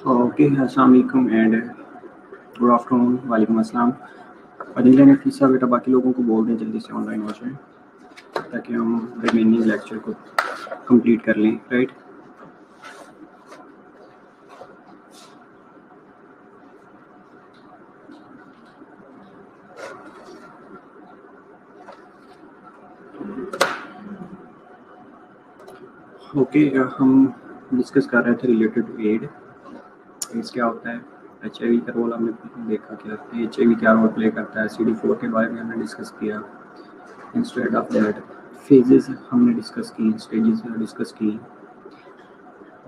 Okay, अस्सलाम वालेकुम and good afternoon. वालेकुम अस्सलाम। फजीला ने फीसा बेटा बाकी लोगों को बोल दें जल्दी से ऑनलाइन हो जाए ताकि हम रिमेनिंग लेक्चर को कंप्लीट कर लें, राइट। ओके, हम डिस्कस कर रहे थे रिलेटेड टू एड्स क्या होता है, HIV का रोल हमने देखा क्या HIV क्या रोल प्ले करता है, CD4 के बारे में हमने डिस्कस किया। इंस्टेड ऑफ दैट फेजेस हमने डिस्कस की, स्टेजेस डिस्कस की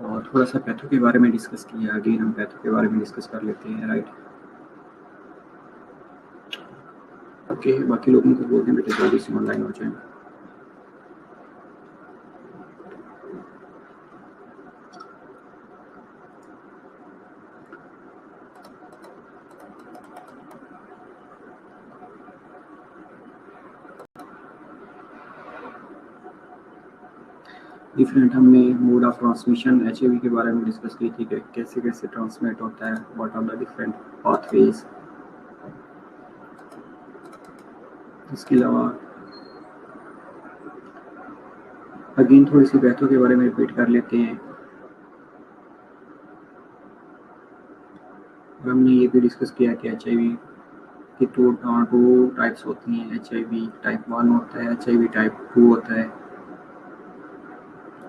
और थोड़ा सा पैथो के बारे में डिस्कस किया। अगेन हम पैथो के बारे में डिस्कस कर लेते हैं, राइट। ओके, बाकी लोगों को बोल दें बेटे जल्दी से ऑनलाइन हो जाए। डिफरेंट हमने मोड ऑफ ट्रांसमिशन HIV के बारे में डिस्कस की थी कि कैसे कैसे ट्रांसमिट होता है, what are the different pathways. इसके अलावा अगेन थोड़ी सी बातों के बारे में रिपीट कर लेते हैं। हमने ये भी डिस्कस किया कि HIV की टू टाइप्स होती हैं। HIV टाइप 1 होता है, HIV टाइप 2 होता है।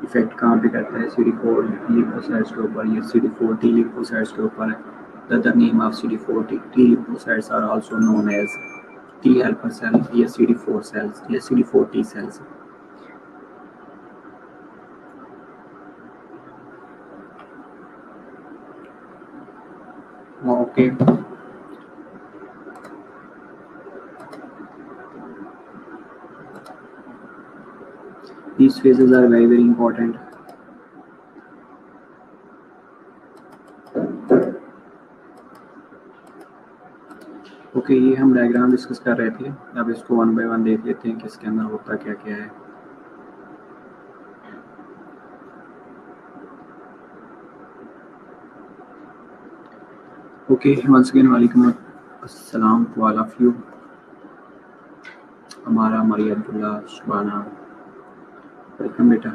इफेक्ट कहाँ पे करता है? CD4 लिम्फोसाइट्स के ऊपर, ये CD4 T लिम्फोसाइट्स के ऊपर है। The other name of CD4 T lymphocytes are also known as T helper cells या CD4 cells या CD4 T cells। Okay, these phases are very very important। Okay, ये हम डायग्राम डिस्कस कर रहे थे। अब इसको वन बाय वन देख लेते हैं कि इसके अंदर होता क्या क्या है। ओके, वंस अगेन वालेकुम अस्सलाम टू ऑल ऑफ यू। हमारा मरिया अब्दुल्ला शुबाना, वेलकम बेटा।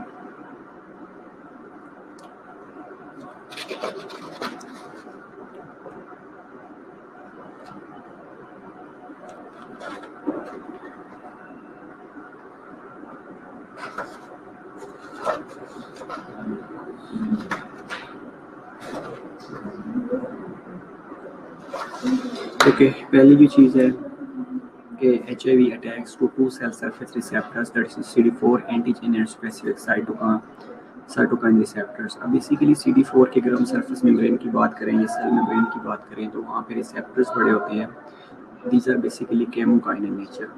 ओके, पहली जो चीज़ है कि HIV attacks to two cell surface receptors, that is CD4 antigen and specific cytokine receptors। अब बेसिकली CD4 के अगर हम सरफेस मेम्ब्रेन की बात करें या सेल मेम्ब्रेन की बात करें तो वहाँ पे रिसेप्टर्स बड़े होते हैं। These are basically chemokine in nature.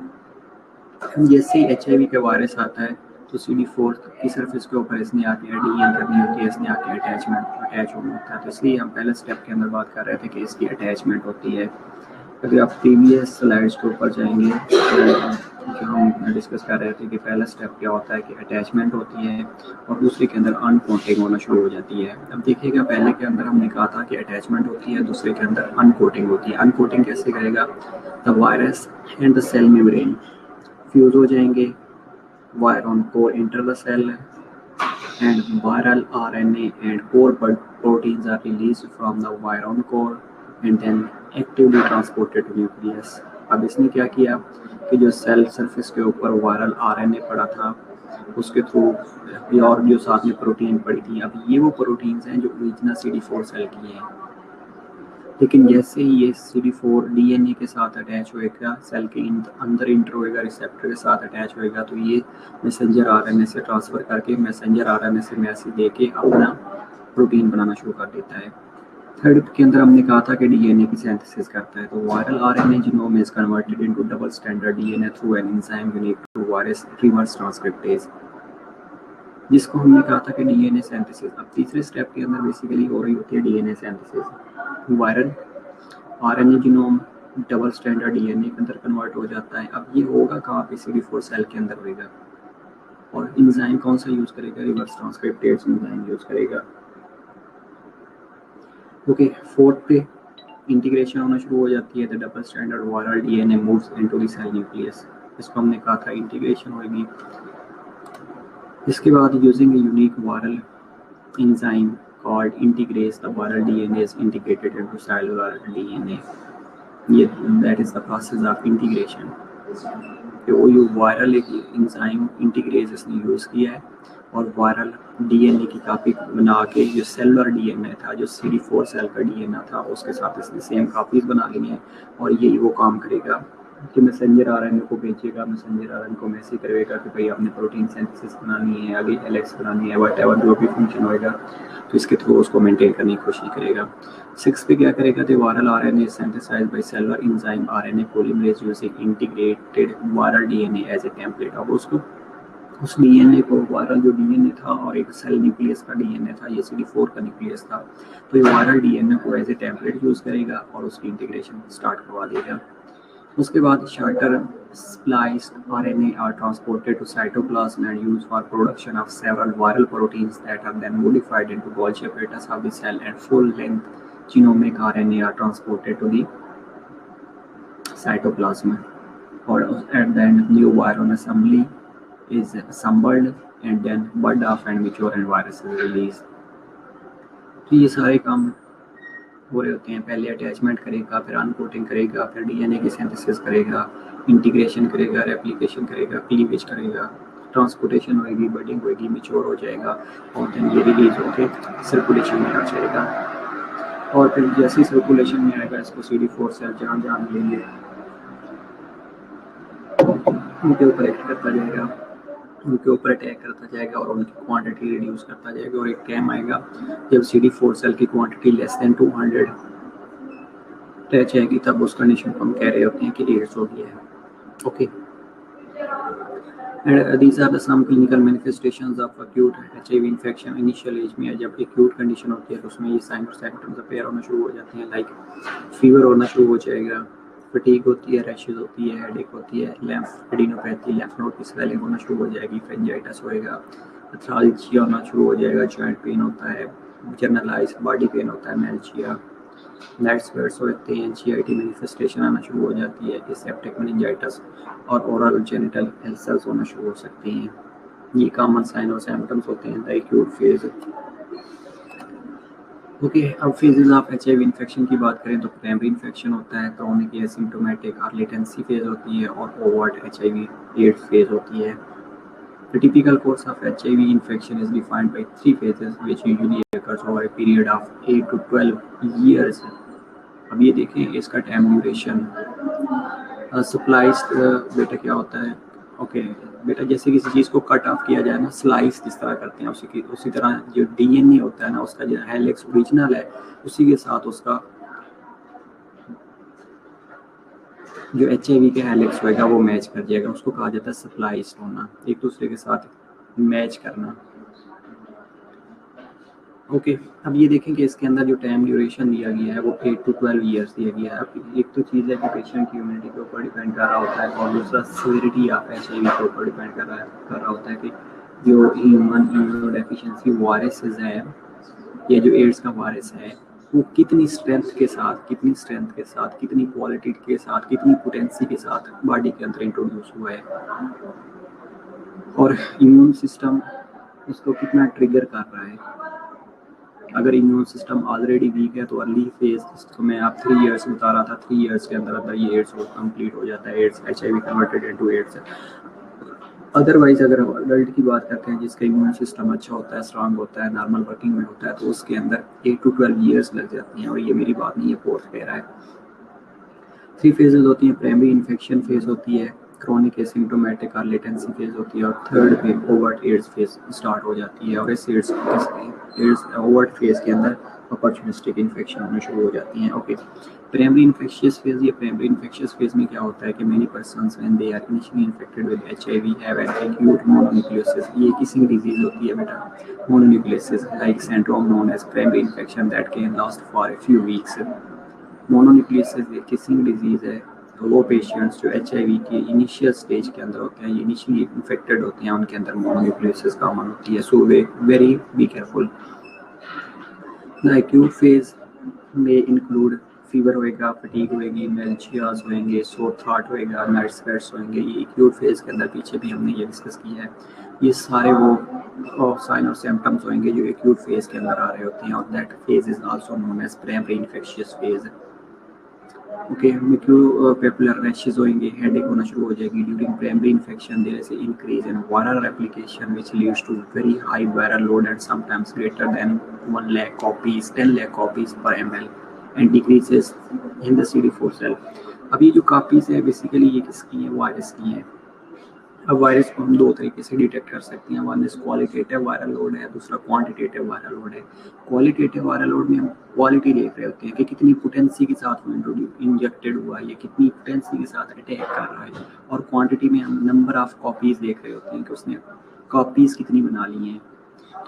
जैसे ही HIV का वायरस आता है तो CD4 की सरफेस के ऊपर इसने आके एडीएन करनी होती है, इसने आके अटैच होना होता है। तो इसलिए हम पहले स्टेप के अंदर बात कर रहे थे कि इसकी अटैचमेंट होती है। अगर आप प्रीवियस स्लाइड्स के ऊपर जाएंगे तो हम डिस्कस कर रहे थे कि पहला स्टेप क्या होता है कि अटैचमेंट होती है और दूसरे के अंदर अनकोटिंग होना शुरू हो जाती है। अब देखिएगा, पहले के अंदर हमने कहा था कि अटैचमेंट होती है, दूसरे के अंदर अनकोटिंग होती है। अनकोटिंग कैसे करेगा? The virus and the cell membrane fuse हो जाएंगे, virion core enter the cell and viral RNA and core proteins are released from the virion core and then actively transported to nucleus। अब इसने क्या किया कि जो सेल सरफेस के ऊपर वायरल RNA पड़ा था उसके थ्रू और जो साथ में प्रोटीन पड़ी थी, अब ये वो प्रोटीन्स हैं जो ओरिजिनल CD4 सेल की हैं। लेकिन जैसे ही ये CD4 DNA के साथ अटैच होएगा, सेल के अंदर इंटर होएगा, रिसेप्टर के साथ अटैच होएगा, तो ये मैसेंजर RNA से ट्रांसफ़र करके मैसेंजर RNA से मैसेज देके अपना प्रोटीन बनाना शुरू कर देता है। थर्ड के अंदर हमने कहा था कि DNA की सिंथेसिस करता है। तो viral RNA genome is converted into double standard DNA through an enzyme unique to virus reverse transcriptase, जिसको हमने कहा था कि DNA सिंथेसिस। अब तीसरे स्टेप के अंदर बेसिकली हो रही होती है DNA synthesis. Viral RNA genome double standard DNA के अंदर कन्वर्ट हो जाता है। अब ये होगा कहाँ पे? CD4 सेल के अंदर होएगा। और एंजाइम कौन सा यूज़ करेगा? रिवर्स ट्रांसक्रिप्टेज एंजाइम यूज़ करेगा। ओके, फोर्थ पे इंटीग्रेशन होना शुरू हो जाती है। The double standard viral DNA moves into the cell nucleus. इसको हमने कहा था इंटीग्रेशन होगी। इसके बाद using a unique viral enzyme called integrase, the viral DNA is integrated into cellular DNA. ये that is the process of integration. कि वो जो वायरल एक इंजाइम इंटीग्रेज इसने यूज़ किया है और वायरल डीएनए की कॉपी बना के जो सेलुलर डीएनए था, जो CD4 सेल का डीएनए था, उसके साथ इसने सेम कॉपीज बना ली हैं और यही वो काम करेगा कि मैसेंजर आरएनए को भेजेगा, मैसेंजर आरएनए को मैसेज करेगा कि भाई आपने प्रोटीन सिंथेसिस बनानी है, आगे एलेक्स बनानी है, व्हाटएवर जो भी फंक्शन होएगा तो इसके थ्रू उसको मेंटेन करने की कोशिश करेगा। 6 पे क्या करेगा, तो viral RNA synthesised by cellular enzyme RNA polymerase using integrated viral DNA as a template. अब उसको उस डीएनए को, वायरल जो डीएनए था और एक सेल न्यूक्लियस का डीएनए था, ये CD4 का न्यूक्लियस था, तो ये वायरल डीएनए को एज ए टेम्पलेट यूज़ करेगा और उसकी इंटीग्रेशन स्टार्ट करवा देगा। उसके बाद shorter spliced RNA are transported to cytoplasm and used for production of several viral proteins that are then modified into Golgi apparatus of the cell, and full-length genomic RNA are transported to the cytoplasm. Or at the end, new viral assembly is assembled and then bud off and mature and virus is released. तो ये सारे काम हो रहे होते हैं। पहले attachment करेगा, फिर अनकोटिंग करेगा, फिर डीएनए की सिंथेसिस करेगा, इंटीग्रेशन करेगा, रेप्लिकेशन करेगा, क्लीवेज करेगा, ट्रांसपोर्टेशन होगी, बडिंग होगी, मैच्योर हो जाएगा और देन ये रिलीज होकर सर्कुलेशन में आ जाएगा। और फिर जैसे ही सर्कुलेशन में आएगा इसको CD4 सेल जहाँ मिलेंगे उनके ऊपर एक्ट करता जाएगा, उनके ऊपर अटैक करता जाएगा और उनकी क्वांटिटी रिड्यूस करता जाएगा। और एक टाइम आएगा जब CD4 सेल की क्वांटिटी लेस देन 200 टच आएगी, तब उस कंडीशन को हम कह रहे होते हैं कि एड्स हो गया है। Okay, and these are the some clinical manifestations of acute HIV infection. Initial age में जब एक्यूट कंडीशन होती है तो उसमें ये साइन और सिम्टम्स अपीयर होना शुरू हो जाते हैं, लाइक फीवर होना शुरू हो जाएगा, फटीग होती है, रैशेज होती है, हेडेक होती है, लैम्फ एडिनोपैथी, लैम्फ नोड की स्वेलिंग होना शुरू हो जाएगी, फेंजाइटिस होएगा, अर्थराल्जिया होना शुरू हो जाएगा, जॉइंट पेन होता है, जनरलाइज बॉडी पेन होता है, मेल्जिया, नाइट स्वेट्स होते हैं, GIT मैनिफेस्टेशन आना शुरू हो जाती है, एसेप्टिक मेनिंजाइटिस और ओरल जेनिटल अल्सर्स होना शुरू हो सकते हैं। ये कॉमन साइन और सिम्टम्स होते हैं द एक्यूट फेज। ओके, अब फेजेस ऑफ HIV इन्फेक्शन की बात करें तो प्राइमरी इन्फेक्शन होता है, क्रोनिक एसिम्प्टोमेटिक और लेटेंसी फेज होती है और ओवर्ट HIV एड्स फेज होती है। The typical course of HIV infection is defined by 3 phases which usually occurs over a period of 8 to 12 years. अब ये देखें इसका टाइम ड्यूरेशन। स्प्लाइस बेटा क्या होता है? ओके बेटा, जैसे किसी चीज़ को कट ऑफ किया जाए ना, स्लाइस जिस तरह करते हैं उसी तरह जो DNA होता है ना, उसका जो हेलिक्स ओरिजिनल है उसी के साथ उसका जो HIV के हेलिक्स होएगा वो मैच कर जाएगा, उसको कहा जाता है स्प्लाइस होना, एक दूसरे के साथ मैच करना। ओके, अब ये देखें कि इसके अंदर जो टाइम ड्यूरेशन दिया गया है वो 8 to 12 ईयर्स दिया गया है। अब एक तो चीज़ है कि पेशेंट की इम्यूनिटी के ऊपर डिपेंड कर रहा होता है और दूसरा सीवियरिटी ऑफ HIV के ऊपर डिपेंड कर रहा होता है कि जो ह्यूमन इम्यूनोडेफिशिएंसी वायरसेस है या जो एड्स का वायरस है वो कितनी स्ट्रेंथ के साथ, कितनी क्वालिटी के साथ, कितनी पोटेंसी के साथ बॉडी के अंदर इंट्रोड्यूस हुआ है और इम्यून सिस्टम उसको कितना ट्रिगर कर रहा है। अगर इम्यून सिस्टम ऑलरेडी वीक है तो अर्ली फेज, जिसको मैं आप 3 इयर्स बता रहा था, 3 इयर्स के अंदर ये एड्स कंप्लीट हो जाता है, AIDS HIV converted into AIDS. Otherwise अगर अडल्ट की बात करते हैं जिसका इम्यून सिस्टम अच्छा होता है, स्ट्रांग होता है, नॉर्मल वर्किंग में होता है, तो उसके अंदर 8 to 12 ईयर्स लग जाती हैं। और ये मेरी बात नहीं है, फोर्थ कह रहा है। 3 फेजेस होती हैं, प्राइमरी इन्फेक्शन फेज होती है, क्रोनिक एसिम्प्टोमेटिक और लेटेंसी फेज होती है और थर्ड पे ओवर्ट एड्स फेज स्टार्ट हो जाती है। और इस एड्स ओवर्ट फेज के अंदर अपॉर्चुनिस्टिक इन्फेक्शन होने शुरू हो जाती हैं। ओके, प्राइमरी इन्फेक्शियस फेज, ये प्राइमरी इन्फेक्शियस फेज में क्या होता है कि many persons when they are initially infected with HIV have an acute mononucleosis. ये किसिंग डिजीज होती है बेटा, mononucleosis like syndrome known as primary infection that can last for a few weeks. Mononucleosis एक किसिंग डिजीज है, तो वो patients जो HIV के इनिशियल स्टेज के अंदर होते हैं, इनिशियली इन्फेक्टेड होते हैं, उनके अंदर मोनोन्यूक्लियोसिस कॉमन होती है। So we very be careful. The acute phase में इंक्लूड फीवर होएगा, फटीग होएगी, मेल्चियाज होएंगे, सोर थ्रॉट होएगा, नाइट स्वेट्स होंगे। ये एक्यूट फेज के अंदर पीछे भी हमने ये डिस्कस किया है। ये सारे वो साइन और सिम्टम्स होंगे जो एक्यूट फेज के अंदर आ रहे होते हैं, और that phase is also known as primary infectious phase. Okay, papular rashes होंगे, हेडेक होना शुरू हो जाएगी during primary infection. There is increase in viral replication which leads to very high viral load and sometimes greater than 1 lakh copies 10 lakh copies per ml and decreases in the CD4 cell. अब ये जो copies है basically ये किसकी है? Virus की है। अब वायरस को हम दो तरीके से डिटेक्ट कर सकते हैं। One is qualitative viral load है, दूसरा क्वांटिटेटिव वायरल लोड है। क्वालिटेटिव वायरल लोड में हम क्वालिटी देख रहे होते हैं कि कितनी पोटेंसी के साथ वो इंजेक्टेड हुआ है, कितनी पोटेंसी के साथ अटैक कर रहा है। और क्वांटिटी में हम नंबर ऑफ कॉपीज देख रहे होते हैं कि उसने कॉपीज कितनी बना ली हैं।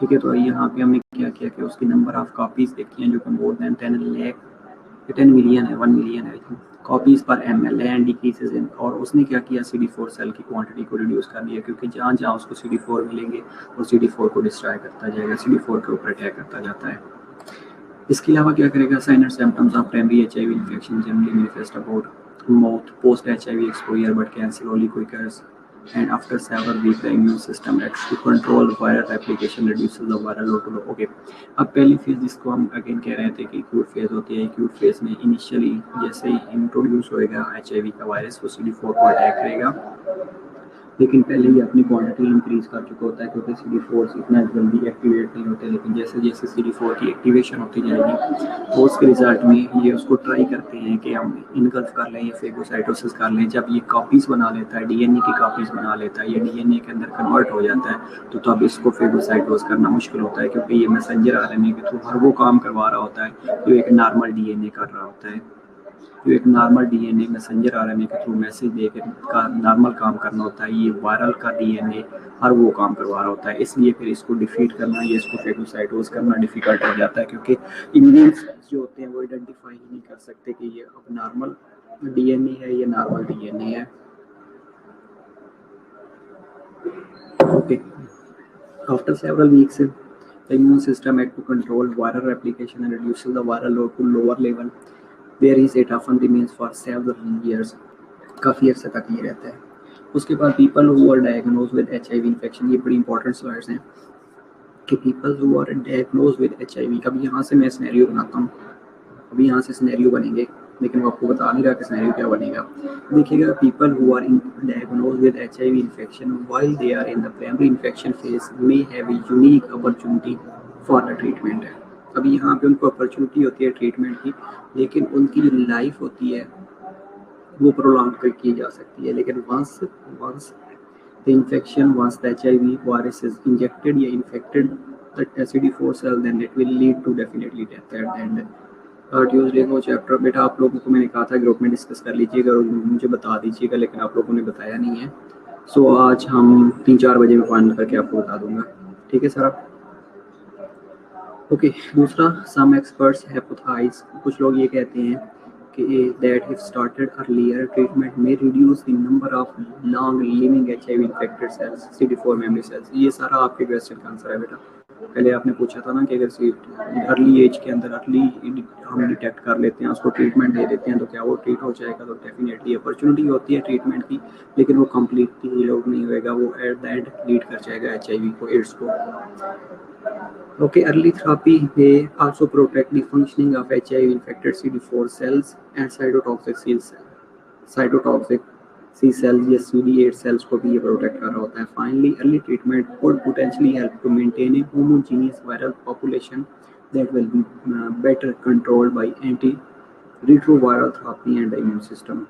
ठीक है, तो यहाँ पे हमने क्या किया कि उसकी नंबर ऑफ कॉपीज देखी हैं जो कि मोर देन 10 मिलियन है, 1 मिलियन है कॉपीज पर ml है एंड डिक्रीजेस इन। और उसने क्या किया? CD4 सेल की क्वांटिटी को रिड्यूस कर दिया, क्योंकि जहाँ जहाँ उसको CD4 मिलेंगे वो CD4 को डिस्ट्रॉय करता जाएगा, CD4 के ऊपर अटैक करता जाता है। इसके अलावा क्या करेगा? Sign and symptoms of primary HIV infection generally manifest about mouth post HIV exposure but can slowly quicker and after several weeks the immune system acts to control viral replication, reduces the viral load. Okay, अब पहली phase जिसको हम again कह रहे थे कि acute phase होती है। एक्यूट फेज में इनिशियली जैसे ही इंट्रोड्यूस होएगा HIV का वायरस, वो CD4 को अटैक करेगा, लेकिन पहले ही अपनी क्वांटिटी इंक्रीज कर चुका होता है, क्योंकि CD4 इतना जल्दी एक्टिवेट नहीं होते। लेकिन जैसे जैसे CD4 की एक्टिवेशन होती जाएगी तो उसके रिजल्ट में ये उसको ट्राई करते हैं कि हम इनगल्फ कर लें या फेगोसाइटोसिस कर लें। जब ये कॉपीज़ बना लेता है, DNA की कॉपीज़ बना लेता है, ये DNA के अंदर कन्वर्ट हो जाता है, तो तब इसको फेगोसाइटोस करना मुश्किल होता है, क्योंकि ये मैसेंजर RNA के थ्रू हर वो काम करवा रहा होता है जो एक नॉर्मल DNA कर रहा होता है। जो एक नॉर्मल DNA मैसेंजर RNA के थ्रू मैसेज दे के का नॉर्मल काम करना होता है, ये वायरल का DNA हर वो काम करवा रहा होता है। इसलिए फिर इसको डिफीट करना, ये इसको फेगोसाइटोस करना डिफिकल्ट हो जाता है, क्योंकि इम्यून सेल्स जो होते हैं वो आइडेंटिफाई ही नहीं कर सकते कि ये अब नॉर्मल DNA है, ये नॉर्मल DNA है। Okay, after several weeks the immune system act to control viral replication and reduces the viral load to lower level where is it often remains for several years. काफ़ी अर्से तक ये रहता है। उसके बाद people who are diagnosed with HIV infection, ये बड़ी important slides हैं कि people who are diagnosed with HIV, अभी यहाँ से मैं सिनेरियो बनाता हूँ, अभी यहाँ से सिनेरियो बनेंगे, लेकिन वो आपको बता नहीं रहा कि सिनेरियो क्या बनेगा। देखिएगा, people who are diagnosed with HIV infection while they are in the primary infection phase may have a unique opportunity for the treatment. अभी यहाँ पे उनको अपॉर्चुनिटी होती है ट्रीटमेंट की, लेकिन उनकी जो लाइफ होती है वो प्रोलॉन्ग की जा सकती है। लेकिन once the infection, once the HIV virus is injected या infected the CD4 cell, then it will lead to definitely death at the end. Tuesday को चैप्टर बेटा आप लोगों को मैंने कहा था ग्रुप में डिस्कस कर लीजिएगा और मुझे बता दीजिएगा, लेकिन आप लोगों ने बताया नहीं है। सो आज हम 3-4 बजे में फाइनल करके आपको बता दूंगा, ठीक है सर? ओके, दूसरा, सम एक्सपर्ट्स हाइपोथेसाइज, कुछ लोग ये कहते हैं कि that if started earlier treatment में reduce the number of long living HIV infected cells, CD4 memory cells. ये सारा आपके क्वेश्चन का आंसर है बेटा। पहले आपने पूछा था ना कि अगर अर्ली एज के अंदर अर्ली हम डिटेक्ट कर लेते हैं, उसको ट्रीटमेंट दे देते हैं, तो क्या वो ट्रीट हो जाएगा? तो डेफिनेटली अपॉर्चुनिटी होती है ट्रीटमेंट की, लेकिन वो कम्प्लीटली हील नहीं होएगा, वो एट द एंड लीड कर जाएगा HIV को, एड्स को। Okay, early therapy may also protect the functioning of HIV infected CD4 cells and cytotoxic C cells या CD8 cells को भी ये प्रोटेक्ट कर रहा होता है। Finally, early treatment could potentially help to maintain a homogeneous viral population that will be better controlled by antiretroviral therapy and the immune system.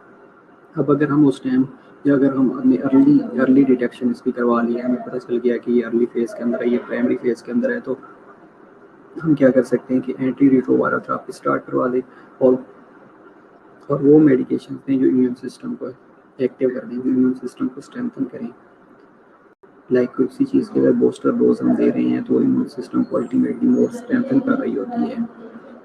अब अगर हम उस टाइम या अगर हम अपने अर्ली डिटेक्शन इसकी करवा लिया, हमें पता चल गया कि ये अर्ली फेज के अंदर है, ये प्राइमरी फेज के अंदर है, तो हम क्या कर सकते हैं कि एंटी रिट्रोवायरल थेरेपी स्टार्ट करवा दें और वो मेडिकेशन हैं जो इम्यून सिस्टम को एक्टिव कर दें, जो इम्यून सिस्टम को स्ट्रेंथन करें। लाइक किसी चीज़ के अगर बूस्टर डोज हम दे रहे हैं तो इम्यून सिस्टम को अल्टीमेटली मोर स्ट्रेंथन कर रही होती है।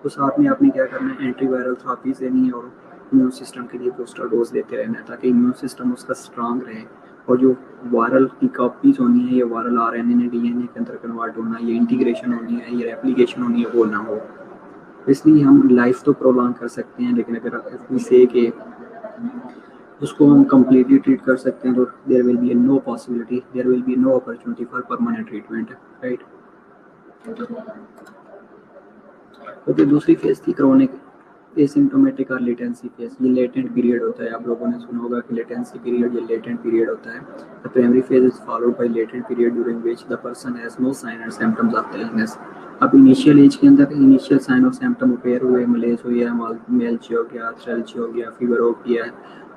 तो साथ में आपने क्या करना है, एंटी वायरल थेरेपी देनी है और इम्यून सिस्टम के लिए बूस्टर डोज देते रहना है, ताकि इम्यून सिस्टम उसका स्ट्रांग रहे और जो वायरल की कॉपीज होनी है, ये वायरल RNA ने DNA के अंदर कन्वर्ट होना, ये इंटीग्रेशन होनी है, ये रेप्लिकेशन होनी है, वो ना हो। इसलिए हम लाइफ तो प्रोलॉन्ग कर सकते हैं, लेकिन अगर अपनी से कि उसको हम कम्प्लीटली ट्रीट कर सकते हैं तो there will be no possibility, there will be no opportunity for permanent treatment, right. Okay, दूसरी फेज थी क्रोनिक एसिम्प्टोमेटिक और लेटेंसी फेज। ये लेटेंट पीरियड होता है, आप लोगों ने सुना होगा कि लेटेंसी पीरियड, ये लेटेंट पीरियड होता है। The primary phase is followed by latent period during which the person has no sign and symptoms of the illness. अब इनिशियल एज के अंदर इनिशियल साइन और सिम्टम अपेयर हुए, मलेज हो गया, मेल्ची हो गया, थ्रेल्ची हो गया, फीवर हो गया,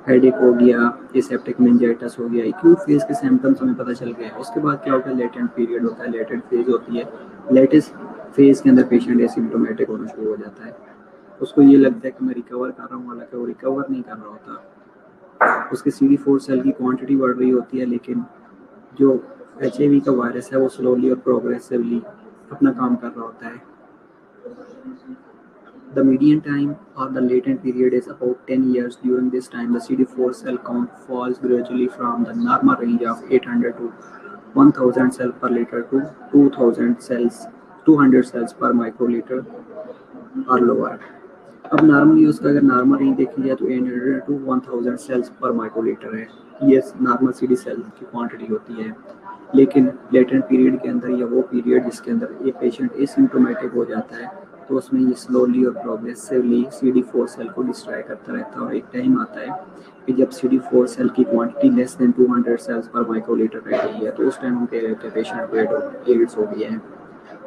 हेडेक हो गया, एसेप्टिक मेनिंजाइटिस हो गया, एक्यूट फेज के सिम्टम्स हमें पता चल गए। उसके बाद क्या होता है, लेटेंट पीरियड होता है, लेटेंट फेज होती है। लेटेस्ट फेज के अंदर पेशेंट एसिम्प्टोमेटिक होना शुरू हो जाता है। उसको ये लगता है कि मैं रिकवर कर रहा हूँ, हालांकि वो रिकवर नहीं कर रहा होता। उसके CD4 सेल की क्वांटिटी बढ़ रही होती है, लेकिन जो HIV का वायरस है वो स्लोली और प्रोग्रेसिवली अपना काम कर रहा होता है। The median time or the latent period is about 10 years. During this time, the CD4 cell count falls gradually from the normal range of 800 to 1000 cells per liter to 200 cells per microliter or lower. अब normally उसका अगर normal range देखी जाए तो 800 to 1000 sales per microlitre है, ये normal CD cell की quantity होती है। लेकिन लेटेंट पीरियड के अंदर या वो पीरियड जिसके अंदर ये पेशेंट एसिम्प्टोमेटिक हो जाता है, तो उसमें ये स्लोली और प्रोग्रेसिवली CD4 सेल को डिस्ट्रॉय करता रहता है। और एक टाइम आता है कि जब CD4 सेल की quantity less than 200 cells per microlitre रह गई है, तो उस टाइम हम कह रहे थे पेशेंट को एड्स हो गया है।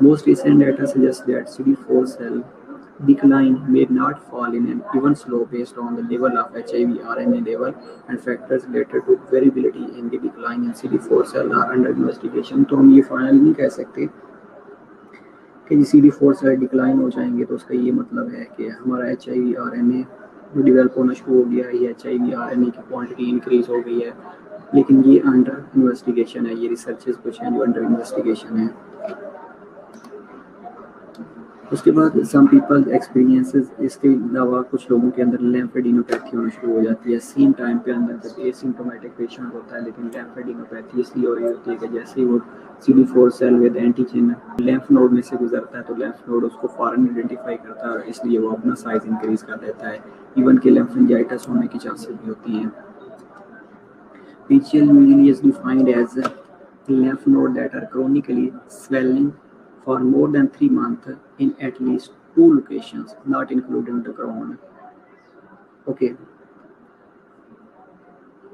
Most recent data suggests that CD4 cell decline may not fall in an even slow based on the level of HIV RNA level, and factors related to variability in the decline in CD4 cell are under investigation। तो हम ये final नहीं कह सकते कि CD4 cell decline हो जाएंगे तो उसका ये मतलब है कि हमारा HIV RNA डेवलप होना शुरू हो गया है, या HIV RNA की क्वांटिटी इंक्रीज हो गई है, लेकिन ये अंडर इन्वेस्टिगेशन है। ये रिसर्चेस कुछ हैं जो अंडर इन्वेस्टिगेशन है। उसके बाद सम पीपल एक्सपीरियंसेस, इसके अलावा कुछ लोगों के अंदर लिम्फेडिनोपैथी होना शुरू हो जाती है सेम टाइम पे अंदर जब एसिम्प्टोमेटिक पेशेंट होता है, लेकिन लिम्फेडिनोपैथी इसलिए हो रही होती है कि जैसे ही वो CD4 cell with antigen lymph node में से गुजरता है तो लिम्फ नोड उसको फॉरन आइडेंटिफाई करता है, इसलिए वो अपना साइज इंक्रीज कर देता है। इवन के लिम्फेंजाइटिस होने की चांसेस भी होती हैं। PCL usually is defined as lymph node that are chronically swelling for more than 3 months in at least 2 locations, not including the crown. Okay.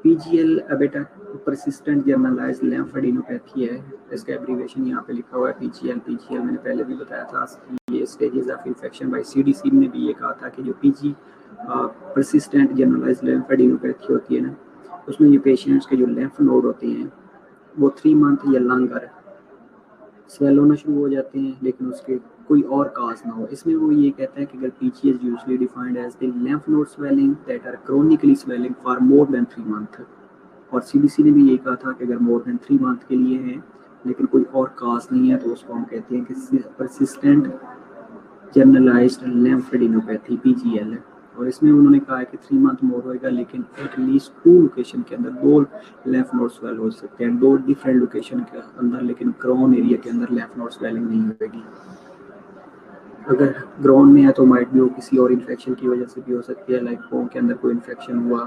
PGL बेटा persistent generalized lymphadenopathy है, इसका एब्रीविएशन यहाँ पे लिखा हुआ है PGL। PGL मैंने पहले भी बताया था, ये stages of infection by CDC ने भी ये कहा था कि जो persistent generalized lymphadenopathy होती है ना, उसमें ये पेशेंट्स के जो लिम्फ नोड होते हैं वो 3 मंथ या लॉन्गर स्वेल होना शुरू हो जाते हैं, लेकिन उसके कोई और काज ना हो। इसमें वो ये कहता है कि अगर PG is usually defined as the lymph node swelling that are chronically swelling for more than 3 month, और CDC ने भी ये कहा था कि अगर मोर देन 3 मंथ के लिए है लेकिन कोई और काज नहीं है तो उसको हम कहते हैं कि persistent generalized lymphadenopathy PGL है। और इसमें उन्होंने कहा है कि 3 मंथ मोर होएगा, लेकिन एटलीस्ट 2 लोकेशन के अंदर 2 लिम्फ नोड स्वेल हो सकते हैं, 2 डिफरेंट लोकेशन के अंदर, लेकिन क्रोन एरिया के अंदर लिम्फ नोड स्वेलिंग नहीं होगी। अगर ग्राउंड में है तो माइट भी वो किसी और इन्फेक्शन की वजह से भी हो सकती है, लाइक पोम के अंदर कोई इन्फेक्शन हुआ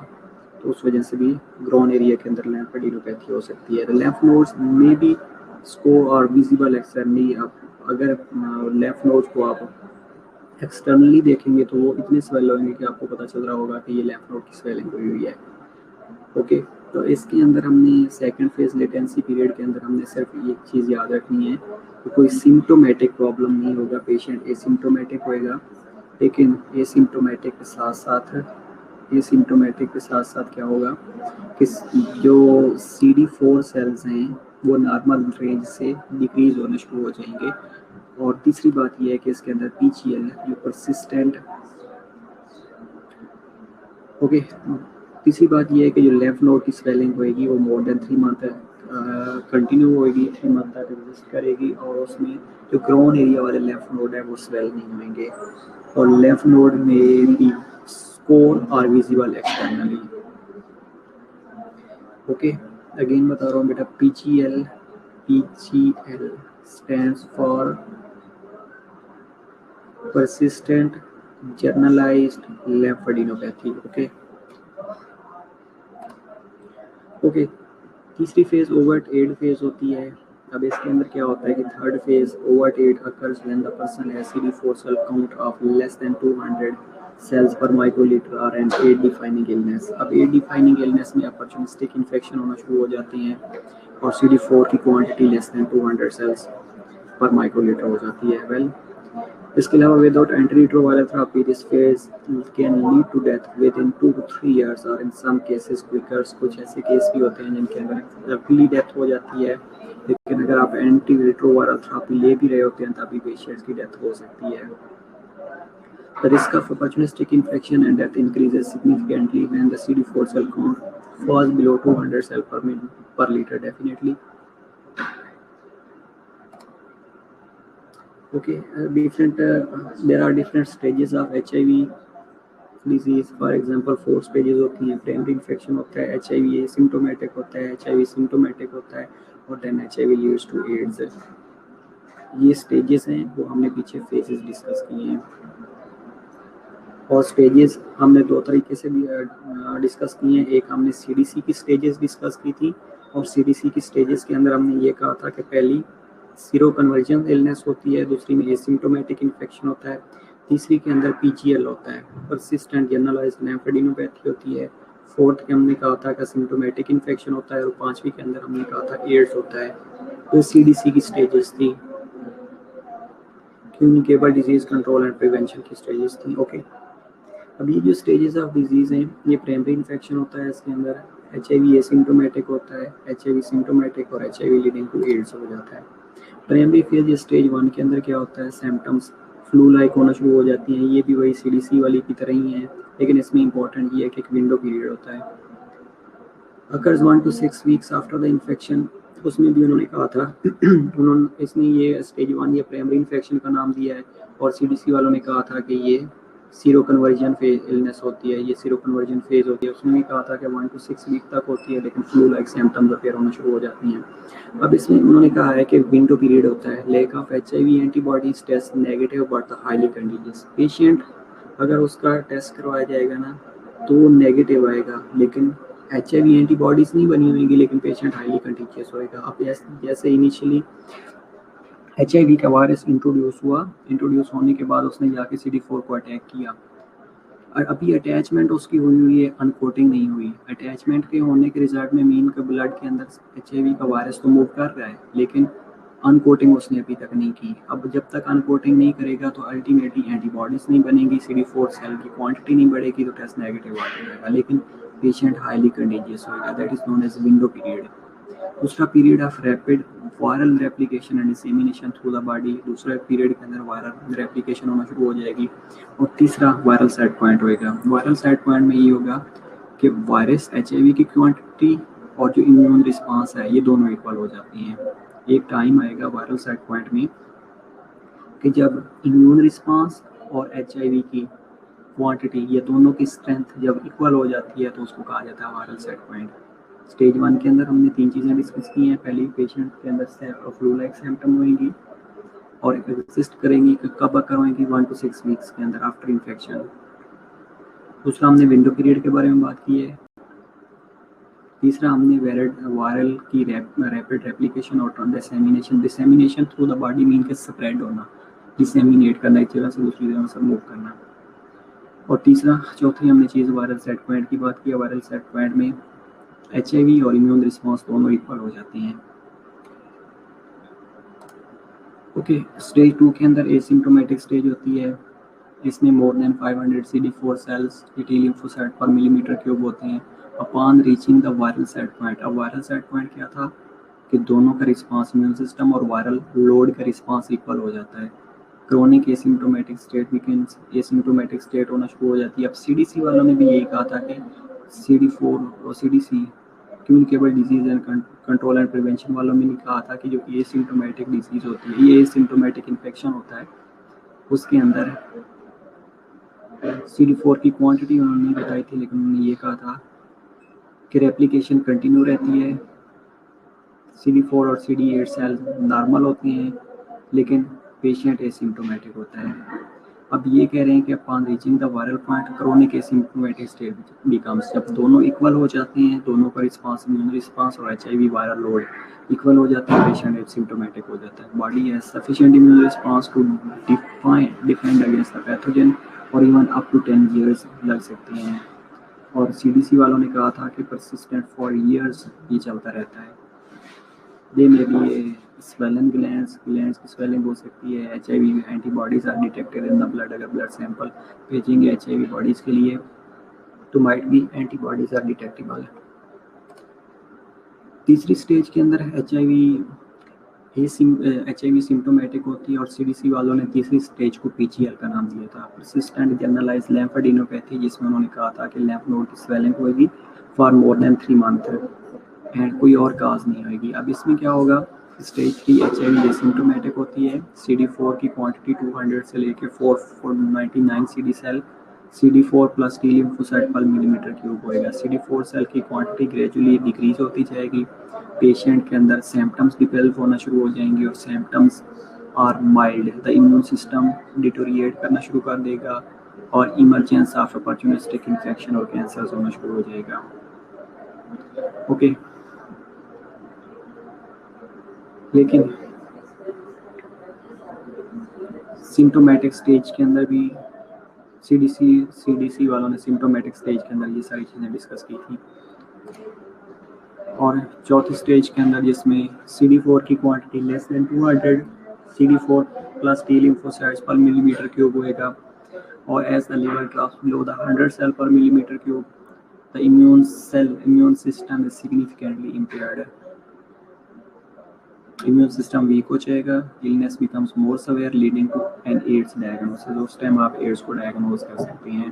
तो उस वजह से भी ग्राउंड एरिया के अंदर लिम्फेडेनोपैथी हो सकती है। Lymph nodes may be score और विजिबल एक्सटर्नली। अगर लिम्फ नोड्स को आप एक्सटर्नली देखेंगे तो वो इतने स्वेल होंगे कि आपको पता चल रहा होगा कि ये लिम्फ नोड की स्वेलिंग हुई हुई है। ओके, तो इसके अंदर हमने सेकंड फेज लेटेंसी पीरियड के अंदर हमने सिर्फ एक चीज़ याद रखनी है कि कोई सिम्टोमेटिक प्रॉब्लम नहीं होगा, पेशेंट एसिम्टोमेटिक होएगा, लेकिन एसिम्टोमेटिक के साथ साथ क्या होगा कि जो CD4 सेल्स हैं वो नॉर्मल रेंज से डिक्रीज होने शुरू हो जाएंगे। और तीसरी बात यह है कि इसके अंदर PGL जो परसिस्टेंट तीसरी बात यह है कि जो लिम्फ नोड की स्वेलिंग होएगी वो मोर देन 3 मंथ कंटिन्यू होएगी, 3 मंथ तक एग्जिस्ट करेगी, और उसमें जो ग्राउंड एरिया वाले लिम्फ नोड है वो स्वेल नहीं होंगे, और लिम्फ नोड में भी score are visible externally. Okay, again बता रहा हूँ बेटा, PGL stands for persistent generalized lymphadenopathy. Okay तीसरी फेज ओवर्ट एड फेज होती है। अब इसके अंदर क्या होता है कि third phase overt aid occurs when the person has CD4 cell count of less than 200 cells per microlitre और एन एड डिफाइनिंग इलनेस। अब एड डिफाइनिंग इलनेस में अपॉर्चुनिस्टिक इन्फेक्शन होना शुरू हो जाती हैं और CD4 की quantity less than 200 cells per microlitre हो जाती है। वेल इसके अलावा without antiretroviral therapy this phase can lead to death within 2 to 3 years और इन सम केसेस क्विकर। कुछ ऐसे केस भी होते हैं जिनके अंदर अर्ली डेथ हो जाती है, लेकिन अगर आप एंटीरिट्रोवायरल थेरेपी ले भी रहे होते हैं तभी पेशेंट्स की डेथ हो सकती है। The risk of opportunistic infection and death increases significantly when the CD4 cell count falls below 200 cell per liter. Definitely. Okay, there are different stages of HIV disease. For example, 4 stages होती हैं। Primary infection होता है, HIV asymptomatic होता है, HIV symptomatic होता है और then HIV leads to AIDS. ये स्टेजेस हैं वो हमने पीछे फेजेस डिस्कस किए हैं और स्टेजेस हमने 2 तरीके से भी डिस्कस किए हैं। एक हमने CDC की स्टेजेस डिस्कस की थी और CDC की स्टेजेस के अंदर हमने ये कहा था कि पहली सीरो कन्वर्जन इलनेस होती है, दूसरी में एसिम्प्टोमेटिक इन्फेक्शन होता है, तीसरी के अंदर PGL होता है, परसिस्टेंट जनरलाइज्ड लिम्फेडेनोपैथी होती है, फोर्थ के हमने कहा था कि सिम्प्टोमेटिक इन्फेक्शन होता है और पांचवी के अंदर हमने कहा था एड्स होता है। तो CDC की स्टेजेस थी, communicable disease control and prevention की स्टेजेस थी। ओके, अब ये जो स्टेजेस ऑफ डिजीज हैं, ये प्राइमरी इन्फेक्शन होता है, इसके अंदर HIV एसिम्प्टोमेटिक होता है, HIV सिम्प्टोमेटिक और HIV लीडिंग टू एड्स हो जाता है। प्राइमरी फेज स्टेज 1 के अंदर क्या होता है, सिम्टम्स फ्लू लाइक होना शुरू हो जाती हैं। ये भी वही CDC वाली की तरह ही है, लेकिन इसमें इंपॉर्टेंट ये है कि एक विंडो पीरियड होता है। Occurs 1 to 6 weeks after the infection, उसमें भी उन्होंने कहा था उन्होंने इसमें ये स्टेज 1 ये प्राइमरी इन्फेक्शन का नाम दिया है और CDC वालों ने कहा था कि ये सीरो कन्वर्जन फेज इलनेस होती है, ये सीरो कन्वर्जन फेज होती है। उसमें भी कहा था कि 1 to 6 वीक तक होती है, लेकिन फ्लू लाइक सिम्टम्स अपीयर होना शुरू हो जाती हैं। अब इसमें उन्होंने कहा है कि विंडो पीरियड होता है। Lack of HIV antibodies test negative but highly contagious. Patient अगर उसका टेस्ट करवाया जाएगा ना तो वो नेगेटिव आएगा, लेकिन HIV एंटीबॉडीज नहीं बनी होगी, लेकिन पेशेंट हाईली कंटीजियस होएगा। अब जैसे इनिशियली HIV का वायरस इंट्रोड्यूस होने के बाद उसने जाके CD4 को अटैक किया और अभी अटैचमेंट उसकी हुई है, अनकोटिंग नहीं हुई। अटैचमेंट के होने के रिजल्ट में मीन के ब्लड के अंदर HIV का वायरस तो मूव कर रहा है, लेकिन अनकोटिंग उसने अभी तक नहीं की। अब जब तक अनकोटिंग नहीं करेगा तो अल्टीमेटली एंटीबॉडीज नहीं बनेंगी, CD4 सेल की क्वांटिटी नहीं बढ़ेगी, तो टेस्ट नेगेटिव आ जाएगा, लेकिन पेशेंट हाईली कंटीजियस होगा। That is known as window period. दूसरा period of rapid viral replication and dissemination through the body. दूसरे पीरियड के अंदर वायरल रेप्लिकेशन होना शुरू हो जाएगी और तीसरा वायरल सेट पॉइंट होएगा। वायरल सेट पॉइंट में ये होगा कि वायरस HIV की क्वांटिटी और जो इम्यून रिस्पांस है ये दोनों इक्वल हो जाती हैं। एक टाइम आएगा वायरल सेट पॉइंट में कि जब इम्यून रिस्पांस और HIV की क्वांटिटी ये दोनों की स्ट्रेंथ जब इक्वल हो जाती है तो उसको कहा जाता है वायरल सेट पॉइंट। स्टेज 1 के अंदर हमने 3 चीज़ें डिस्कस की हैं। पहली, पेशेंट के अंदर फ्लू लाइक सिम्टम होंगी और एग्जिस्ट करेंगी कि कब अकर होंगी 1 to 6 वीक्स के अंदर आफ्टर इन्फेक्शन। दूसरा हमने विंडो पीरियड के बारे में बात की है। तीसरा हमने वायरल की रैपिड रेप्लिकेशन और dissemination through the body mean के स्प्रेड होना, डिसेमिनेट करना, एक जगह से दूसरी जगह से मूव करना। और तीसरा चौथी हमने चीज़ वायरल सेट पॉइंट की बात की है। वायरल सेट पॉइंट में HIV और इम्यून रिस्पांस दोनों इक्वल हो जाती हैं। ओके, स्टेज 2 के अंदर एसिम्प्टोमेटिक स्टेज होती है। इसमें more than 500 CD4 cells T lymphocyte पर मिलीमीटर क्यूब होते हैं upon reaching the viral set point. अब वायरल सेट पॉइंट क्या था कि दोनों का रिस्पांस इम्यून सिस्टम और वायरल लोड का रिस्पांस इक्वल हो जाता है। Chronic asymptomatic state weekends asymptomatic state होना शुरू हो जाती है। अब CDC वालों ने भी यही कहा था कि CD4 और CDC communicable disease and control and prevention वालों में कहा था कि जो एसिम्प्टोमेटिक डिजीज होती है, ये एसिम्प्टोमेटिक इन्फेक्शन होता है, उसके अंदर CD4 की क्वांटिटी उन्होंने नहीं बताई थी, लेकिन उन्होंने ये कहा था कि रेप्लिकेशन कंटिन्यू रहती है, CD4 और CD8 सेल नॉर्मल होती हैं, लेकिन पेशेंट एसिम्प्टोमेटिक होता है। अब ये कह रहे हैं कि upon reaching the viral point chronic asymptomatic state becomes, जब दोनों इक्वल हो जाते हैं, दोनों का रिस्पांस, इम्यून रिस्पांस और HIV वायरल लोड इक्वल हो जाता है, पेशेंट एसिम्प्टोमेटिक हो जाता है। Body has sufficient immune response to defend against the pathogen और इवन अप टू 10 years लग सकते हैं। और CDC वालों ने कहा था कि परसिस्टेंट फॉर ईयर्स ये चलता रहता है। दे में भी ये swollen glands की swelling हो सकती है। HIV antibodies are detected in the blood, अगर ब्लड सैंपल भेजेंगे HIV बॉडीज के लिए तो माइट भी एंटीबॉडीज आर डिटेक्टेबल। तीसरी स्टेज के अंदर HIV सिम्टोमेटिक होती है और CDC वालों ने तीसरी स्टेज को PGL का नाम दिया था, परसिस्टेंट जनरलाइज्ड लिम्फेडेनोपैथी, जिसमें उन्होंने कहा था कि लिम्फ नोड की स्वेलिंग होगी for more than 3 months and कोई और काज नहीं होगी। अब इसमें क्या होगा, स्टेज 3 HIV सिम्टोमेटिक होती है। CD4 की क्वांटिटी 200 से लेके 499 CD cell, CD4 plus T lymphocyte per millimetre cube होएगा। CD4 सेल की क्वांटिटी ग्रेजुअली डिक्रीज होती जाएगी। पेशेंट के अंदर सिम्टम्स डिवेल्प होना शुरू हो जाएंगे और symptoms are mild. The immune system deteriorate करना शुरू कर देगा और इमरजेंस ऑफ अपॉर्चुनिस्टिक इन्फेक्शन और कैंसर होना शुरू हो जाएगा। ओके लेकिन सिम्टोमेटिक स्टेज के अंदर भी CDC वालों ने सिम्टोमेटिक स्टेज के अंदर ये सारी चीज़ें डिस्कस की थी। और चौथी स्टेज के अंदर जिसमें CD4 की quantity less than 200, CD4 plus T lymphocytes per millimetre cube होएगा और as the level drops below the 100 cell per millimetre cube, the immune system is significantly impaired. Immune system weak हो जाएगा, illness becomes more severe leading to an AIDS diagnosis. उस time आप AIDS को diagnose कर सकते हैं।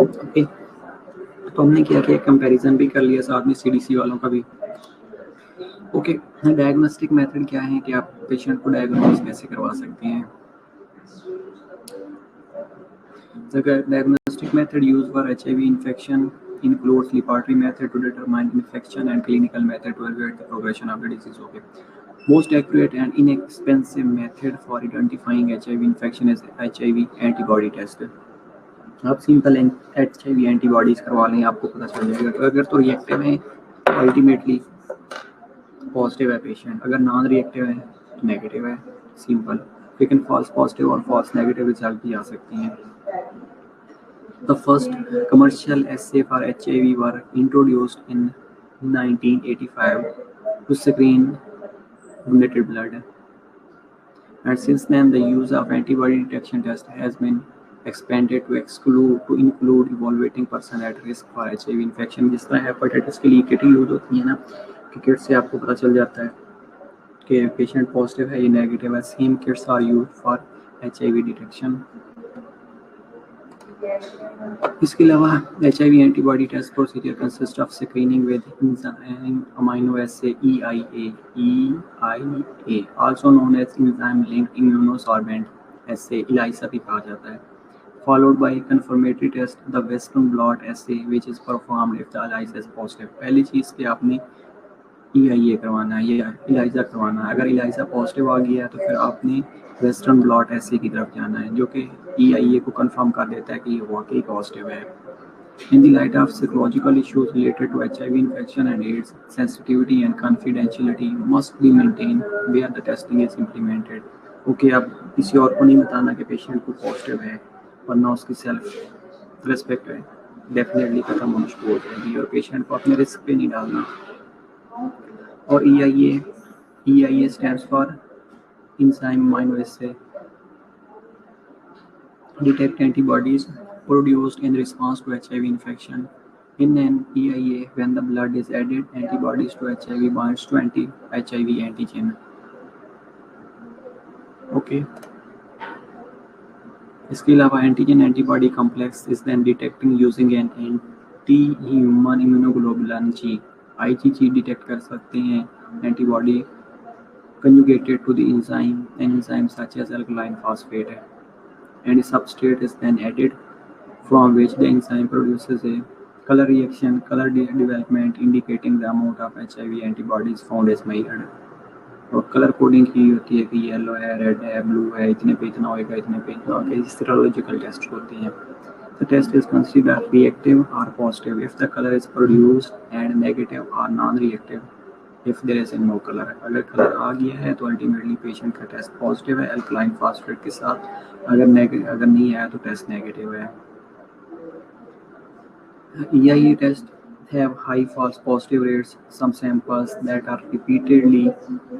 Okay तो हमने क्या किया, कंपैरिजन भी कर लिया साथ में CDC वालों का भी। ओके डायग्नोस्टिक मेथड क्या है कि आप पेशेंट को डायग्नोज कैसे करवा सकते हैं। The diagnostic method used for HIV infection includes laboratory method to determine infection and clinical method to evaluate the progression of the disease. Okay. Most accurate and inexpensive method for identifying HIV infection is HIV antibody test. आप simple HIV antibodies करवा लें, आपको पता चल जाएगा। तो अगर तो रिएक्टिव है अल्टीमेटली पॉजिटिव है पेशेंट, अगर नॉन रिएक्टिव है तो नेगेटिव है, सिंपल। लेकिन फॉल्स पॉजिटिव और फॉल्स नेगेटिव रिजल्ट भी आ सकती हैं। The first commercial assay for HIV were introduced in 1985 to screen donated blood, and since then the use of antibody detection test has been expanded to include evaluating person at risk for HIV infection। जिस तरह hepatitis के लिए kit use होती है ना, कि kit से आपको पता चल जाता है कि पेशेंट पॉजिटिव है या नेगेटिव है, same kits are used for HIV detection. इसके अलावा HIV antibody test procedure consist of screening with enzyme amino acid EIA also known as enzyme linked immunosorbent assay, ELISA भी कहा जाता है, followed by confirmatory test, the Western blot assay, which is performed if the ELISA is positive। पहली चीज़ कि आपने EIA करवाना है या ELISA करवाना है। अगर ELISA पॉजिटिव आ गया है तो फिर आपने वेस्टर्न ब्लॉट एसे की तरफ जाना है, जो कि EIA को कंफर्म कर देता है कि ये वाकई पॉजिटिव है। In the light of psychological issues related to HIV infection and AIDS, sensitivity and confidentiality must be maintained where the testing is implemented। Okay अब किसी और को नहीं बताना कि पेशेंट को पॉजिटिव है, वरना उसकी सेल्फ रिस्पेक्ट है डेफिनेटली खत्म होना शुरू हो जाएगी और पेशेंट को अपने रिस्क पे नहीं डालना। और EIA stands for enzyme amino acid detect antibodies produced in response to HIV infection। In an EIA, when the blood is added, antibodies to HIV binds to anti-HIV antigen। Okay. इसके अलावा antigen antibody complex is then detecting using an anti-human immunoglobulin G IgG detect कर सकते हैं antibody conjugated to the enzyme such as alkaline phosphate, and a substrate is then added from which the enzyme produces a color development indicating the amount of HIV antibodies found is measured। और colour coding की होती है कि yellow है, red है, blue है, इतने पे इतना होएगा, इतने पे इतना होगा, इस तरह लॉजिकल टेस्ट होते हैं. The test is considered reactive or positive if the color is produced and negative or non-reactive if there is no color. अगर कलर आ गया है तो अल्टीमेटली पेशेंट का टेस्ट पॉजिटिव है अल्कलाइन फास्फेट के साथ. अगर नहीं आया तो टेस्ट नेगेटिव है. EIE tests have high false positive rates. Some samples that are repeatedly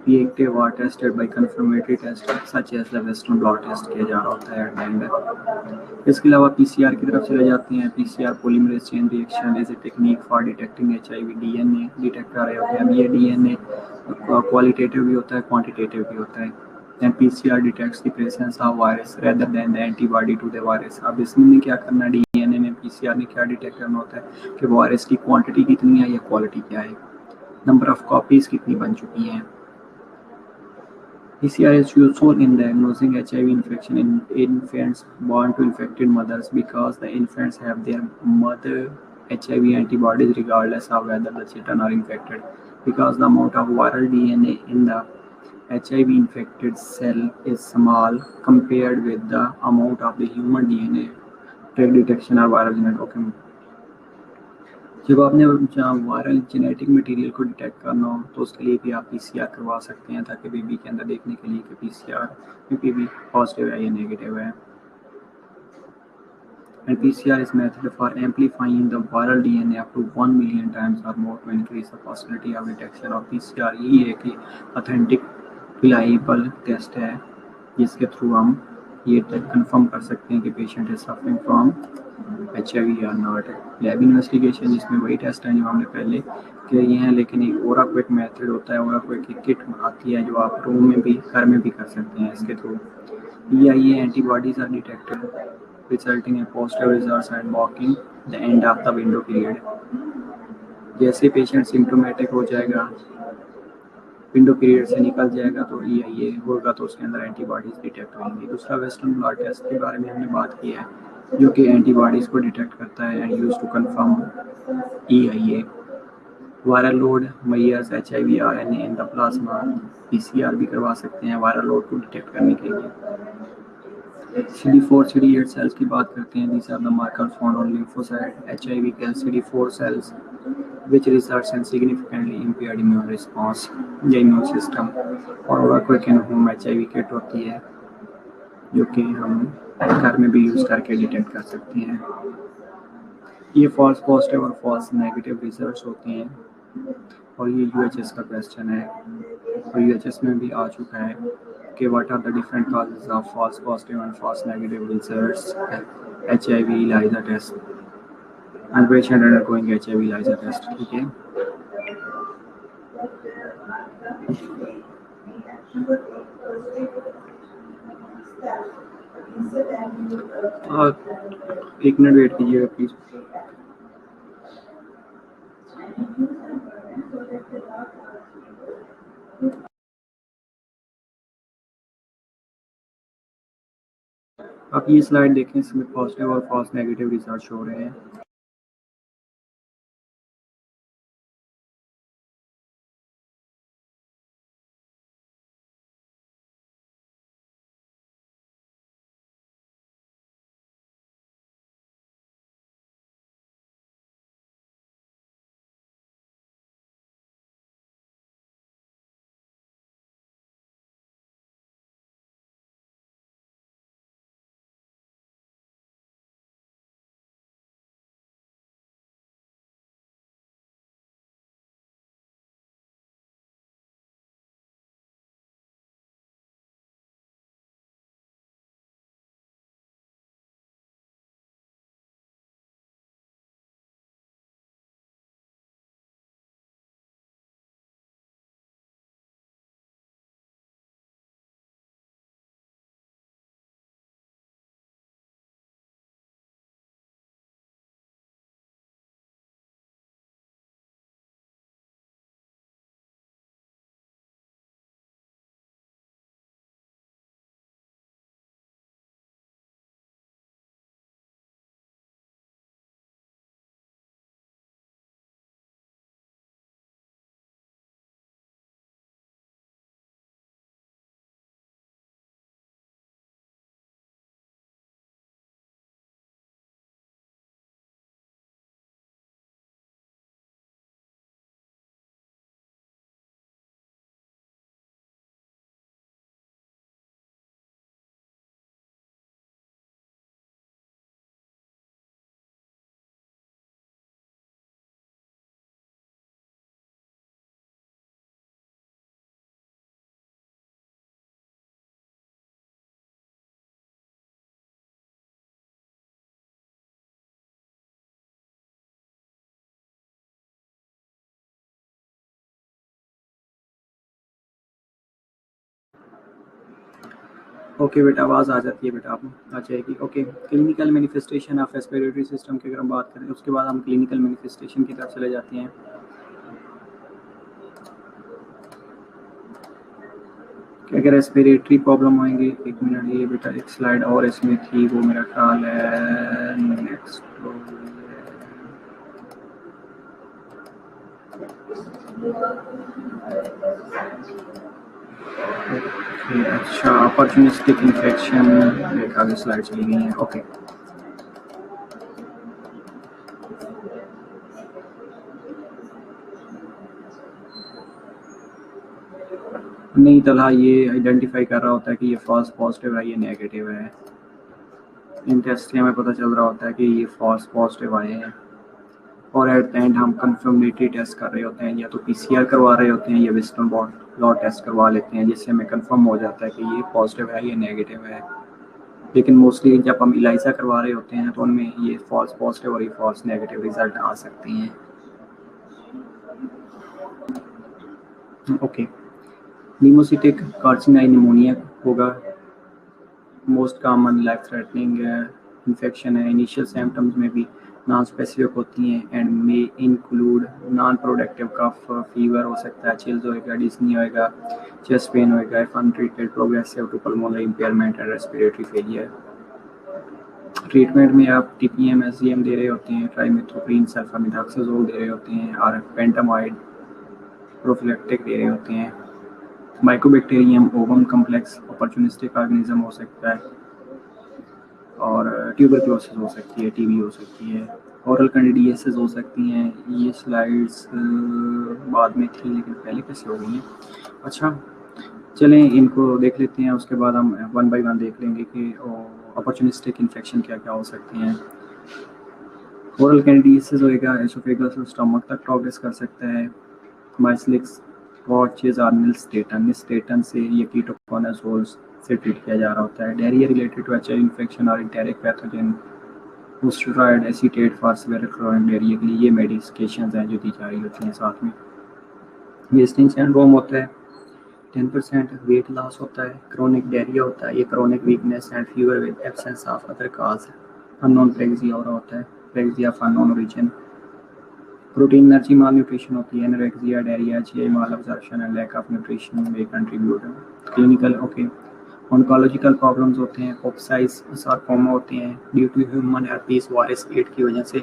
reactive are tested by confirmatory tests such as the Western blot test किया जा रहा होता है एंड इसके अलावा PCR की तरफ चले जाते हैं. PCR polymerase chain reaction is a technique for detecting HIV DNA detect कर रहे होते हैं. अब ये DNA क्वालिटेटिव भी होता है, क्वांटिटेटिव भी होता है. And PCR detects the presence of virus rather than the antibody to the virus. अब इसमें क्या करना है, DNA में PCR ने क्या डिटेक्ट करना होता है कि वायरस की क्वांटिटी कितनी है या क्वालिटी क्या है, नंबर ऑफ कॉपीज कितनी बन चुकी हैं. PCR is useful in diagnosing HIV infection in infants born to infected mothers because the infants have their mother HIV antibodies regardless of whether the children are infected. Because the amount of viral DNA in the HIV infected cell is small compared with the amount of the human DNA. Drug detection or viral genetic. Okay. जब आपने viral genetic material को detect करना हो तो उसके लिए भी आप PCR करवा सकते हैं ताकि बेबी के अंदर देखने के लिए कि PCR में बेबी पॉजिटिव है या नेगेटिव है. And PCR is method for amplifying the viral DNA up to 1 million times or more to increase the possibility of detection of PCR. ये है कि ऑथेंटिक रिलायबल टेस्ट है जिसके थ्रू हम ये कंफर्म कर सकते हैं कि patient is suffering from HIV या नॉट. लैब इन्वेस्टिगेशन इसमें वही टेस्ट है जो हमने पहले किए हैं, लेकिन एक और क्विक मेथड होता है. और क्विक की किट आती है जो आप रूम में भी घर में भी कर सकते हैं इसके थ्रू. या ये antibodies are detected resulting in positive results and marking the end of the window period. जैसे पेशेंट सिम्टोमेटिक हो जाएगा, विंडो पीरियड से निकल जाएगा तो ये होगा तो उसके अंदर एंटीबॉडीज डिटेक्ट होंगी. दूसरा वेस्टर्न ब्लॉट टेस्ट के बारे में हमने बात की है जो कि एंटीबॉडीज को डिटेक्ट करता है and use to confirm EIA. Viral load measures HIV RNA in the plasma. PCR भी करवा सकते हैं वायरल लोड को डिटेक्ट करने के लिए. CD4 CD8 सेल्स की बात करते हैं. These are the markers found on lymphocyte. HIV kills CD4 cells which results in significantly impaired immune response या immune system. और quick in home HIV kit होती है जो कि हम घर में भी यूज़ करके डिटेक्ट कर सकते हैं. ये फॉल्स पॉजिटिव और फॉल्स नेगेटिव रिजल्ट्स होते हैं और ये UHS का क्वेश्चन है और UHS में भी आ चुका है कि what are the different causes of false positive and false negative results. HIV ELISA test and patient undergoing HIV ELISA test. ठीक है. एक मिनट वेट कीजिएगा प्लीज. आप ये स्लाइड देखें, इसमें पॉजिटिव और फॉल्स नेगेटिव रिजल्ट हो रहे हैं. ओके बेटा, आवाज़ आ जाती है बेटा, आप आ जाएगी। Okay, clinical manifestation of respiratory system की अगर हम बात करें, उसके बाद हम क्लिनिकल मैनिफेस्टेशन की तरफ चले जाते हैं। अगर रेस्पिरेटरी प्रॉब्लम होंगी, एक मिनट, ये बेटा एक स्लाइड और इसमें थी, वो मेरा ख्याल है नेक्स्ट। अच्छा, अपॉर्चुनिस्टिक इन्फेक्शन, एक आगे स्लाइड चली गई है। ओके, नहीं तलहा ये आइडेंटिफाई कर रहा होता है कि ये फॉल्स पॉजिटिव है, ये नेगेटिव है। इन टेस्ट में पता चल रहा होता है कि ये फॉल्स पॉजिटिव आए हैं, और एट द एंड हम कंफर्मेटरी टेस्ट कर रहे होते हैं, या तो पीसीआर करवा रहे होते हैं या वेस्टर्न ब्लॉट टेस्ट करवा लेते हैं, जिससे हमें कंफर्म हो जाता है कि ये पॉजिटिव है, ये नेगेटिव है। लेकिन मोस्टली जब हम इलाइजा करवा रहे होते हैं तो उनमें ये फॉल्स पॉजिटिव और ये फॉल्स नेगेटिव रिजल्ट आ सकते हैं। ओके, नीमोसिटिक कार्सिनाई निमोनिया होगा, most common life threatening infection है। इनिशियल सिम्टम्स में भी नॉन स्पेसिफिक होती हैं and may include non productive cough, fever हो सकता है, चिल्स होएगा, डिस्नी होएगा, चेस्ट पेन होएगा, if untreated progressive to pulmonary impairment and respiratory failure. Treatment में आप टीपीएम एसजीएम दे रहे होते हैं, ट्राइमेथोप्रिन सल्फामेथाक्साजोल दे रहे होते हैं, और पेंटामाइड प्रोफिलैक्टिक दे रहे होते हैं। Mycobacterium ovum complex opportunistic organism हो सकता है, और ट्यूबरक्लोसिस हो सकती है, टीबी हो सकती है, ओरल कैंडिडियासिस हो सकती हैं। ये स्लाइड्स बाद में थी लेकिन पहले कैसे हो गई हैं। अच्छा, चलें इनको देख लेते हैं, उसके बाद हम वन बाय वन देख लेंगे कि अपॉर्चुनिस्टिक इन्फेक्शन क्या क्या हो सकती हैं। ओरल कैंडिडियासिस होएगा, एसोफेगस और स्टमक तक प्रोग्रेस कर सकता है। माइसलिक्स वॉचेज और निस्टेटन से ये कीटोकोनाजोल्स से ट्रीट किया जा रहा होता है। Diarrhoea related to HIV infection और enteric pathogen steroid acetate for severe chronic diarrhoea के लिए ये मेडिकेशंस हैं जो दी जा रही होती हैं। साथ में वेस्टिंग सिंड्रोम होता है, 10% वेट लॉस होता है, क्रोनिक डायरिया होता है, ये chronic weakness and fever with absence of other cause, unknown pregnancy और होता है, pregnancy of unknown origin. Protein energy malnutrition होती है, anorexia, diarrhoea, GI malabsorption and lack of nutrition में contribute. Clinical okay, oncological problems होते हैं, ओप्साइस sarcoma होते हैं due to human herpes virus 8 की वजह से।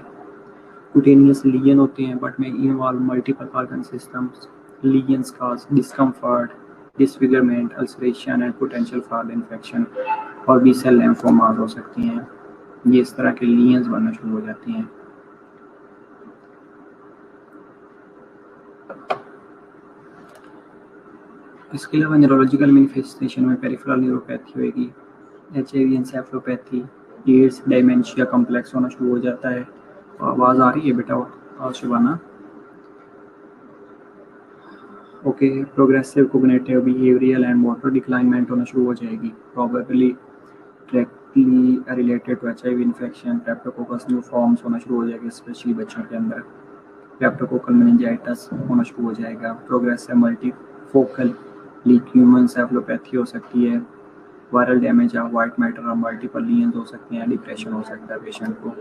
कुटेनियस लीजन होते हैं बट में involve multiple organ systems. Lesions cause discomfort, disfigurement, ulceration and potential for the infection, और बी सेल लिम्फोमास हो सकती हैं। ये इस तरह के लीजन्स बनना शुरू हो जाती हैं। इसके अलावा न्यूरोलॉजिकल मैनिफेस्टेशन में पेरिफेरल न्यूरोपैथी होगी, एचआईवी एन्सेफेलोपैथी, एड्स, डायमेंशिया कॉम्प्लेक्स होना शुरू हो जाता है। आवाज़ आ रही है बेटा और शिवाना? Okay, progressive cognitive behavioural and motor declinement होना शुरू हो जाएगी, probably directly related to HIV infection. Streptococcus new forms होना शुरू हो जाएगा स्पेशली बच्चों के अंदर। स्ट्रेप्टोकोकल मेनिंजाइटिस होना शुरू हो जाएगा। प्रोग्रेसिव मल्टीफोकल ल्यूकेमिया एन्सेफेलोपैथी हो सकती है। वायरल डैमेज या वाइट मैटर और मल्टीपल लीजन्स हो सकते हैं। डिप्रेशन हो सकता है पेशेंट को।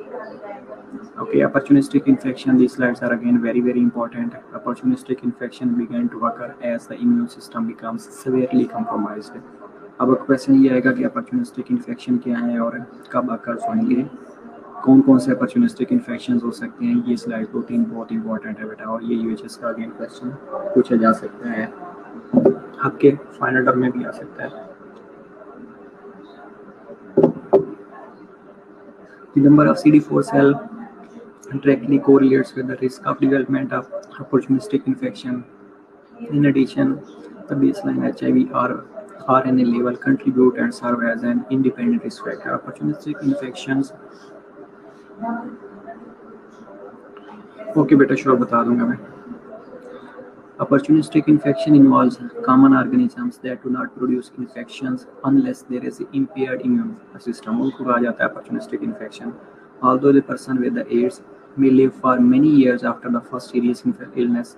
Okay, opportunistic infection. These slides are again very important. Opportunistic infection begin to occur as the immune system becomes severely compromised. अब क्वेश्चन ये आएगा कि opportunistic infection क्या है और कब occur होंगे, कौन कौन से opportunistic infections हो सकते हैं। ये स्लाइड 2-3 बहुत इंपॉर्टेंट है बेटा, और ये यूएचएस का अगेन क्वेश्चन पूछा जा सकता है, आपके फाइनल टर्म में भी आ सकता है। The number of CD4 cell directly correlates with the risk of development of opportunistic infection. In addition, the baseline HIV or RNA level contribute and serve as an independent risk factor. Opportunistic infections. Okay, बेटा sure बता दूंगा मैं। Opportunistic infection involves common organisms that do not produce infections unless there is impaired immune system. उनको कहा जाता है opportunistic infection. Although the person with the AIDS may live for many years after the first serious illness,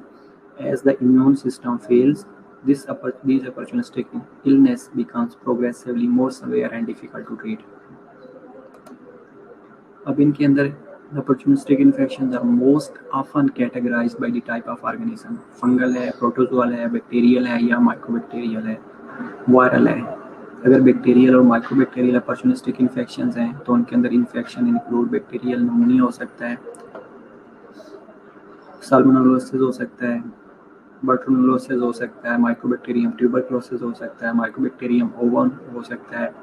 as the immune system fails, These opportunistic illness becomes progressively more severe and difficult to treat. अब इनके अंदर opportunistic infections are most often categorized by the type of organism. Fungal है, protozoal है, bacterial है या माइक्रोबैक्टीरियल है, viral है. अगर बैक्टीरियल और माइक्रोबैक्टीरियल opportunistic infections हैं तो उनके अंदर इन्फेक्शन इंक्लूड बैक्टीरियल निमोनिया हो सकता है, साल्मोनेलोसिस हो सकता है, बर्टोनोलोसिस हो सकता है, माइक्रोबैक्टीरियम ट्यूबरक्लोसिस हो सकता है, माइक्रोबैक्टीरियम ओवन हो सकता है.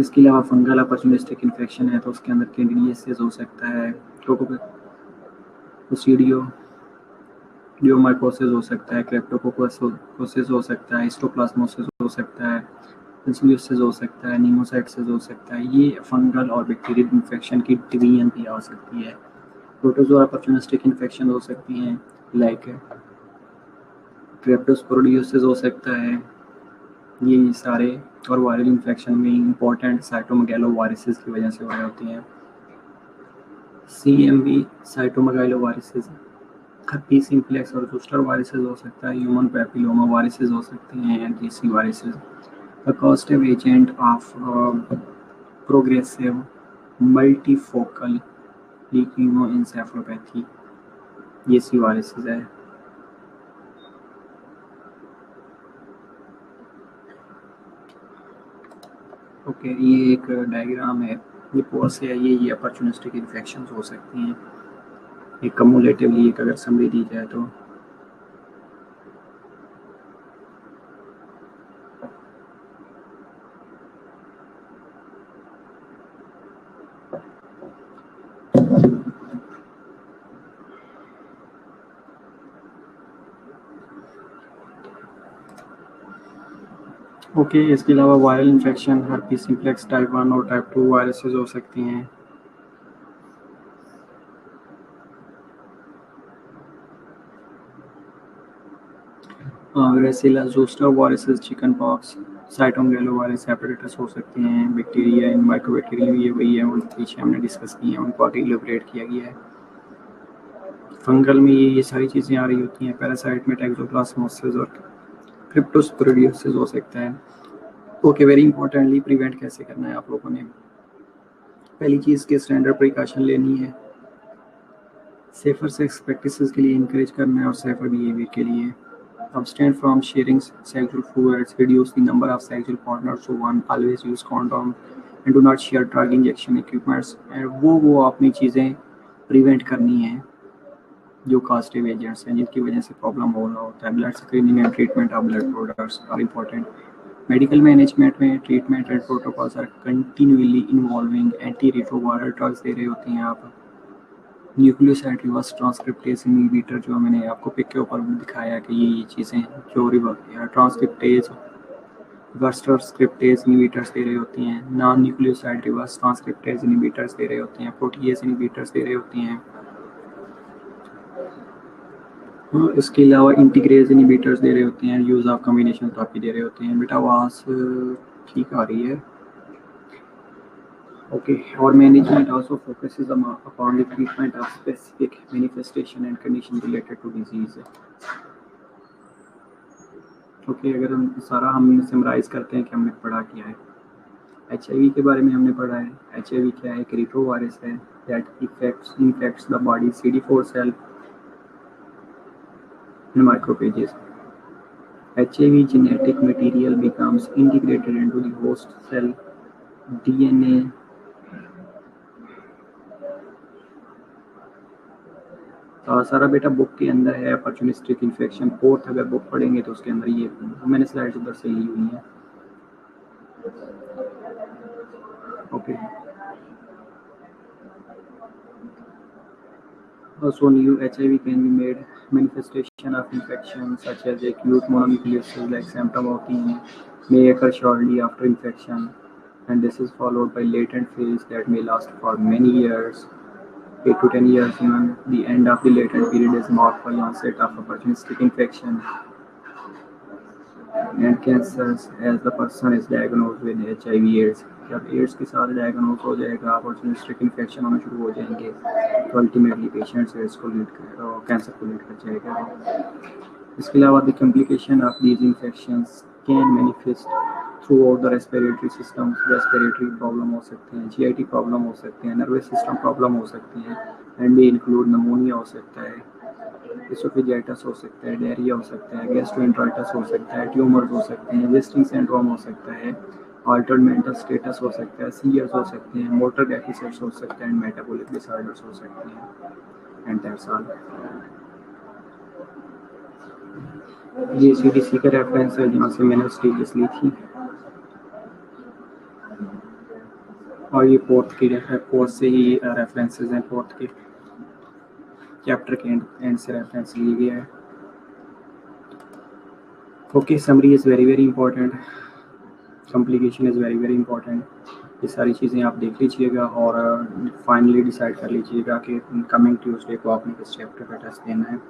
इसके अलावा फंगल opportunistic इन्फेक्शन है तो उसके अंदर कैंडिडियासिस हो सकता है, कोकोसिडियोमाइकोसिस हो सकता है, क्रेप्टोकोकोसिस हो सकता है, हिस्टोप्लाज्मोसिस हो सकता है, इंसुलियोसिस हो सकता है, नीमोसाइटिस हो सकता है. ये फंगल और बैक्टीरियल इन्फेक्शन की डिवीजन भी आ सकती है. प्रोटोजोआ opportunistic इन्फेक्शन हो सकती हैं लाइक क्रेप्टोस्पोरोडियोसिस हो सकता है. ये सारे और वायरल इन्फेक्शन में इम्पोर्टेंट साइटोमेगालोवायरसेस की वजह से हो रहे होती हैं. CMV साइटोमेगालोवायरसेस, herpes simplex और zoster वायरसेस हो सकता है, ह्यूमन पैपिलोमा वायरसेस हो सकते हैं, and GC viruses. The causative agent of progressive multifocal leukoencephalopathy GC viruses है. ओके, ये एक डायग्राम है, ये पोस्ट से है, ये opportunistic इन्फेक्शंस हो सकती हैं. ये कम्युलेटिवली एक अगर समरी दी जाए तो ओके. इसके अलावा viral infection herpes simplex type 1 और टाइप 2 वायरसेस हो सकती हैं. Varicella zoster viruses, chickenpox, cytomegalovirus, hepatitis हो सकती हैं. बैक्टीरिया इन माइक्रोबैक्टीरिया ये वही है, उन पीछे हमने डिस्कस की हैं, उनको आगे इलेबोरेट किया गया है. फंगल में ये सारी चीज़ें आ रही होती हैं. पैरासाइट में टैक्सोप्लाज्मोसिस और क्रिप्टोस्पोरोडियोसिस हो सकता है. ओके, वेरी इंपॉर्टेंटली प्रिवेंट कैसे करना है आप लोगों ने. पहली चीज़ के स्टैंडर्ड प्रिकॉशन लेनी है, सेफर सेक्स प्रैक्टिसेस के लिए इंकरेज करना है और सेफर बिहेवियर के लिए. Abstain from sharing sexual fluids, reduce the number of sexual partners to one, always use condom and do not share drug injection equipments. and वो अपनी चीज़ें प्रिवेंट करनी हैं जो कास्टिव एजेंट्स हैं जिनकी वजह से प्रॉब्लम हो रहा होता है. Blood screening and treatment of blood products are important. Medical management में treatment and protocols are continually involving anti retroviral drugs दे रहे होती हैं आप. न्यूक्लियोसाइड रिवर्स ट्रांसक्रिप्टेज इनहिबिटर जो मैंने आपको पिक के ऊपर दिखाया कि ये चीज़ें जो ट्रांसक्रिप्टेज रिवर्स ट्रांसक्रिप्टेज इनहिबिटर्स दे रही होती हैं. Non nucleoside reverse transcriptase inhibitors दे रहे होते हैं. प्रोटीएज इनहिबिटर्स दे रहे होती हैं. इसके अलावा इंटीग्रेज इनहिबिटर्स दे रहे होते हैं. यूज़ ऑफ कॉम्बिनेशन थेरेपी दे रहे होते हैं. बेटा आवाज़ ठीक आ रही है. Okay, our management also focuses upon the treatment of specific manifestation and condition related to disease. Okay, अगर हम सारा हम समराइज करते हैं कि हमने पढ़ा क्या है. HIV के बारे में हमने पढ़ा है. HIV क्या है? एक रेट्रोवायरस है that infects the body CD4 cell and macrophages. HIV genetic material becomes integrated into the host cell DNA. सारा बेटा बुक के अंदर है. opportunistic इन्फेक्शन 4th अगर बुक पढ़ेंगे तो उसके अंदर ये मैंने स्लाइड्स उधर से ली हुई हैं. Okay, also new HIV can be made manifestation of infection such as acute mononucleosis like symptom of may occur shortly after infection, and this is followed by latent phase that may last for many years, 8 to 10 years. Even the end of the latent period is marked by onset of opportunistic infection and cancers as the person is diagnosed with HIV/AIDS. जब ads के साथ diagnose हो जाएगा, opportunistic infection होना शुरू हो जाएंगे तो अल्टीमेटली पेशेंट्स एड्स को लीड कर कैंसर को लीड कर जाएगा. इसके अलावा the complication of these infections can manifest through out the respiratory system. Respiratory problem हो सकते हैं, जीआईटी प्रॉब्लम हो सकते हैं, नर्वस सिस्टम प्रॉब्लम हो सकती हैं, एंड भी इंक्लूड नमोनिया हो सकता है, एसोफेजाइटिस हो सकता है, डायरिया हो सकता है, गैस्ट्रोएंटेराइटिस हो सकता है, ट्यूमर्स हो सकते हैं, वेस्टिंग सिंड्रोम हो सकता है, ऑल्टर्ड मेंटल स्टेटस हो सकता है, सीयर्स हो सकते हैं, मोटर डेफिसिट्स हो सकते हैं, मेटाबॉलिक डिसऑर्डर्स हो सकते हैं, एंड दैट्स ऑल। ये सीडीसी का रेफरेंस है जहाँ से मैंने स्टेटस ली थी, और ये फोर्थ से ही रेफरेंसेस हैं, फोर्थ के चैप्टर के एंड से रेफरेंस लिया गया है। Okay, summary is very very important, complication is very very important. ये सारी चीज़ें आप देख लीजिएगा और फाइनली डिसाइड कर लीजिएगा कि कमिंग ट्यूसडे को आपने किस चैप्टर का टेस्ट देना है।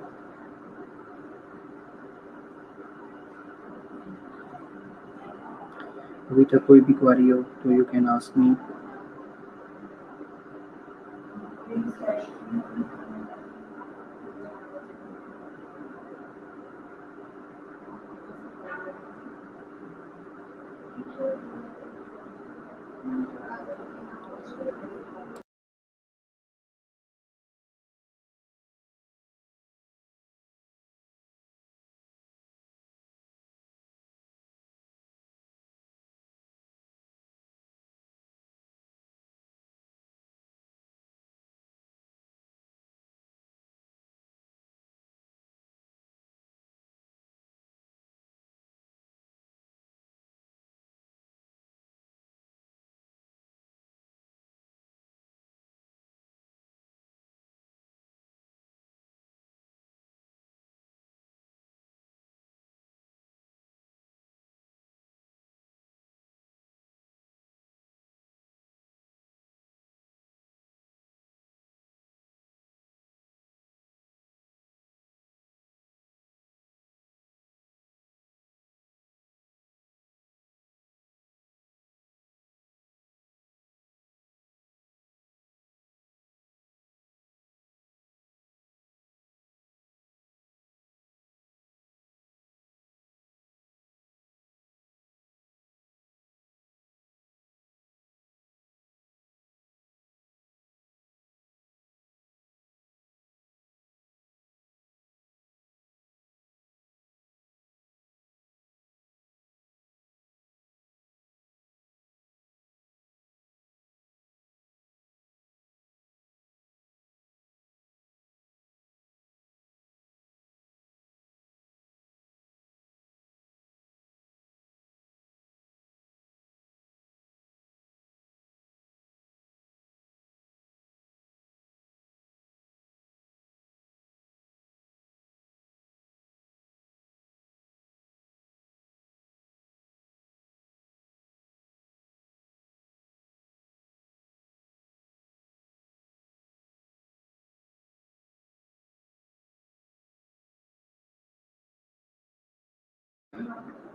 अभी तक कोई भी क्वेरी हो तो you can ask me.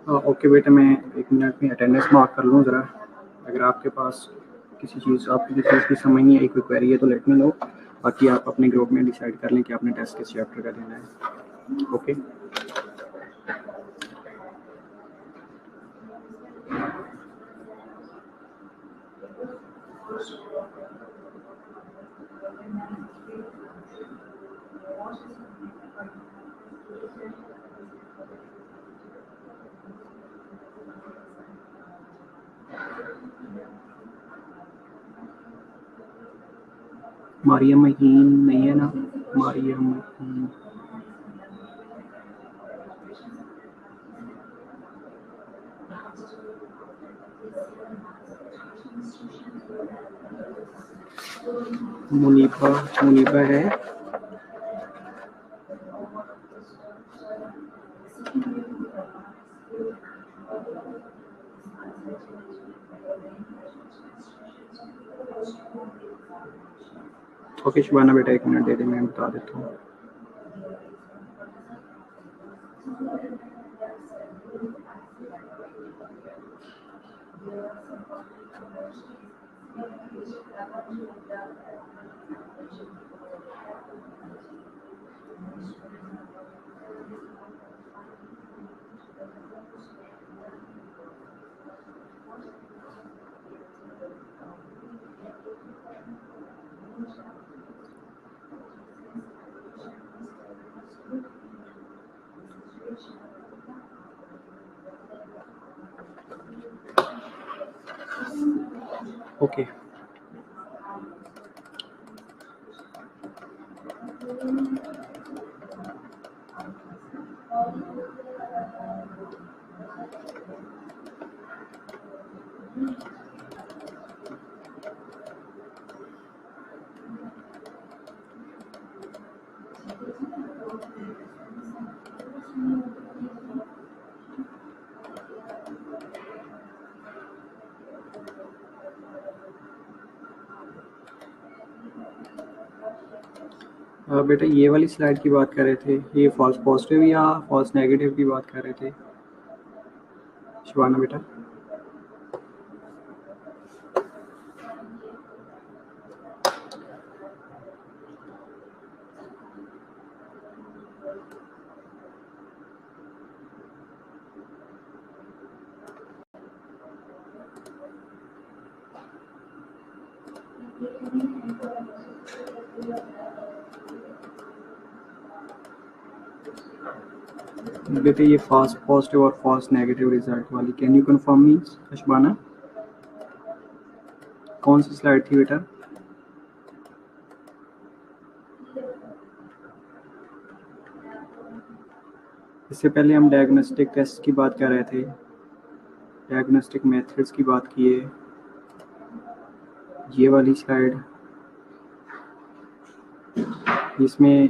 Okay बेटा, मैं 1 मिनट में अटेंडेंस मार्क कर लूँ ज़रा। अगर आपके पास किसी चीज़ की समझ नहीं आई, कोई क्वेरी है तो लेट मी नो। बाकी आप अपने ग्रुप में डिसाइड कर लें कि आपने टेस्ट किस चैप्टर का देना है। ओके, मारियम महीन नहीं है ना? मारियम महीन, मुनीबा, मुनीबा है। ओके शुभाना बेटा, 1 मिनट दे दे, मैं बता देता हूँ। ओके बेटा ये वाली स्लाइड की बात कर रहे थे, ये फॉल्स पॉजिटिव या फॉल्स नेगेटिव की बात कर रहे थे शिवाना बेटा? बेटे ये फॉल्स पॉजिटिव और फॉल्स नेगेटिव रिजल्ट वाली, can you confirm me Sivana? कौन सी स्लाइड थी बेटा? इससे पहले हम डायग्नोस्टिक टेस्ट की बात कर रहे थे, डायग्नोस्टिक मेथड्स की बात किए। ये वाली स्लाइड, इसमें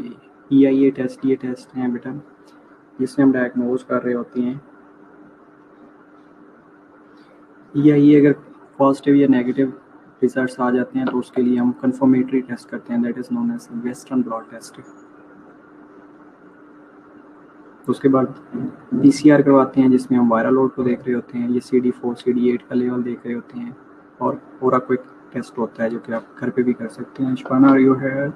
EIA टेस्ट, ये टेस्ट हैं बेटा जिससे हम डायग्नोज कर रहे होते हैं। EIA अगर पॉजिटिव या नेगेटिव रिजल्ट्स आ जाते हैं तो उसके लिए हम कंफर्मेटरी टेस्ट करते हैं, that is known as western blot test. उसके बाद PCR करवाते हैं जिसमें हम वायरल लोड को देख रहे होते हैं, ये CD4 CD8 का लेवल देख रहे होते हैं, और पूरा कोई टेस्ट होता है जो कि आप घर पे भी कर सकते हैं। शिवाना यू है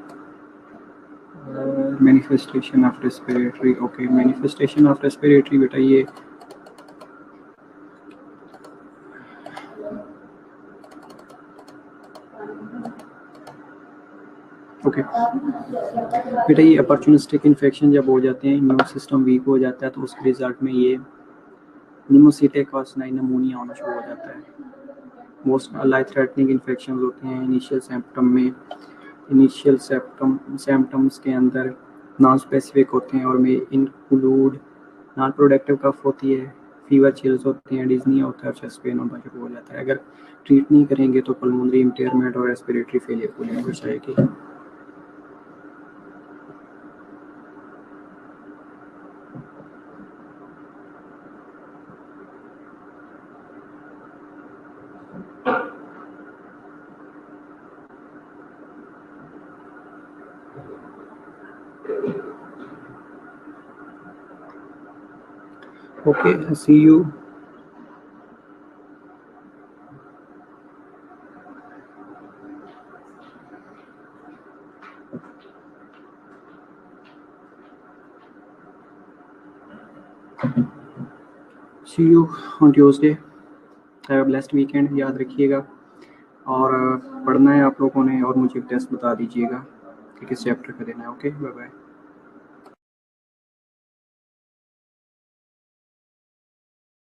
manifestation of respiratory, okay manifestation of respiratory बेटा ये ओके बेटा ये अपॉर्चुनिस्टिक इन्फेक्शन जब हो जाते हैं, इम्यून सिस्टम वीक हो जाता है तो उसके रिजल्ट में ये निमोसिटिक और नमूनिया होना शुरू हो जाता है। मोस्ट लाइफ थ्रेटनिंग इन्फेक्शन होते हैं इनिशियल सिम्टम में, इनिशियल सिम्टम्स के अंदर नॉन स्पेसिफिक होते हैं और में इंक्लूड नॉन प्रोडक्टिव कफ होती है, फीवर चिल्स होती हैं, डिजनी होता है, चेस्ट पेन होना शुरू हो जाता है। अगर ट्रीट नहीं करेंगे तो पल्मोनरी इम्पेयरमेंट और रेस्पिरेटरी फेलियर को लेकर जाएगी। Okay, see you. See you on Tuesday. Have a blessed weekend. याद रखिएगा और पढ़ना है आप लोगों ने और मुझे टेस्ट बता दीजिएगा कि किस चैप्टर का देना है। Okay bye bye.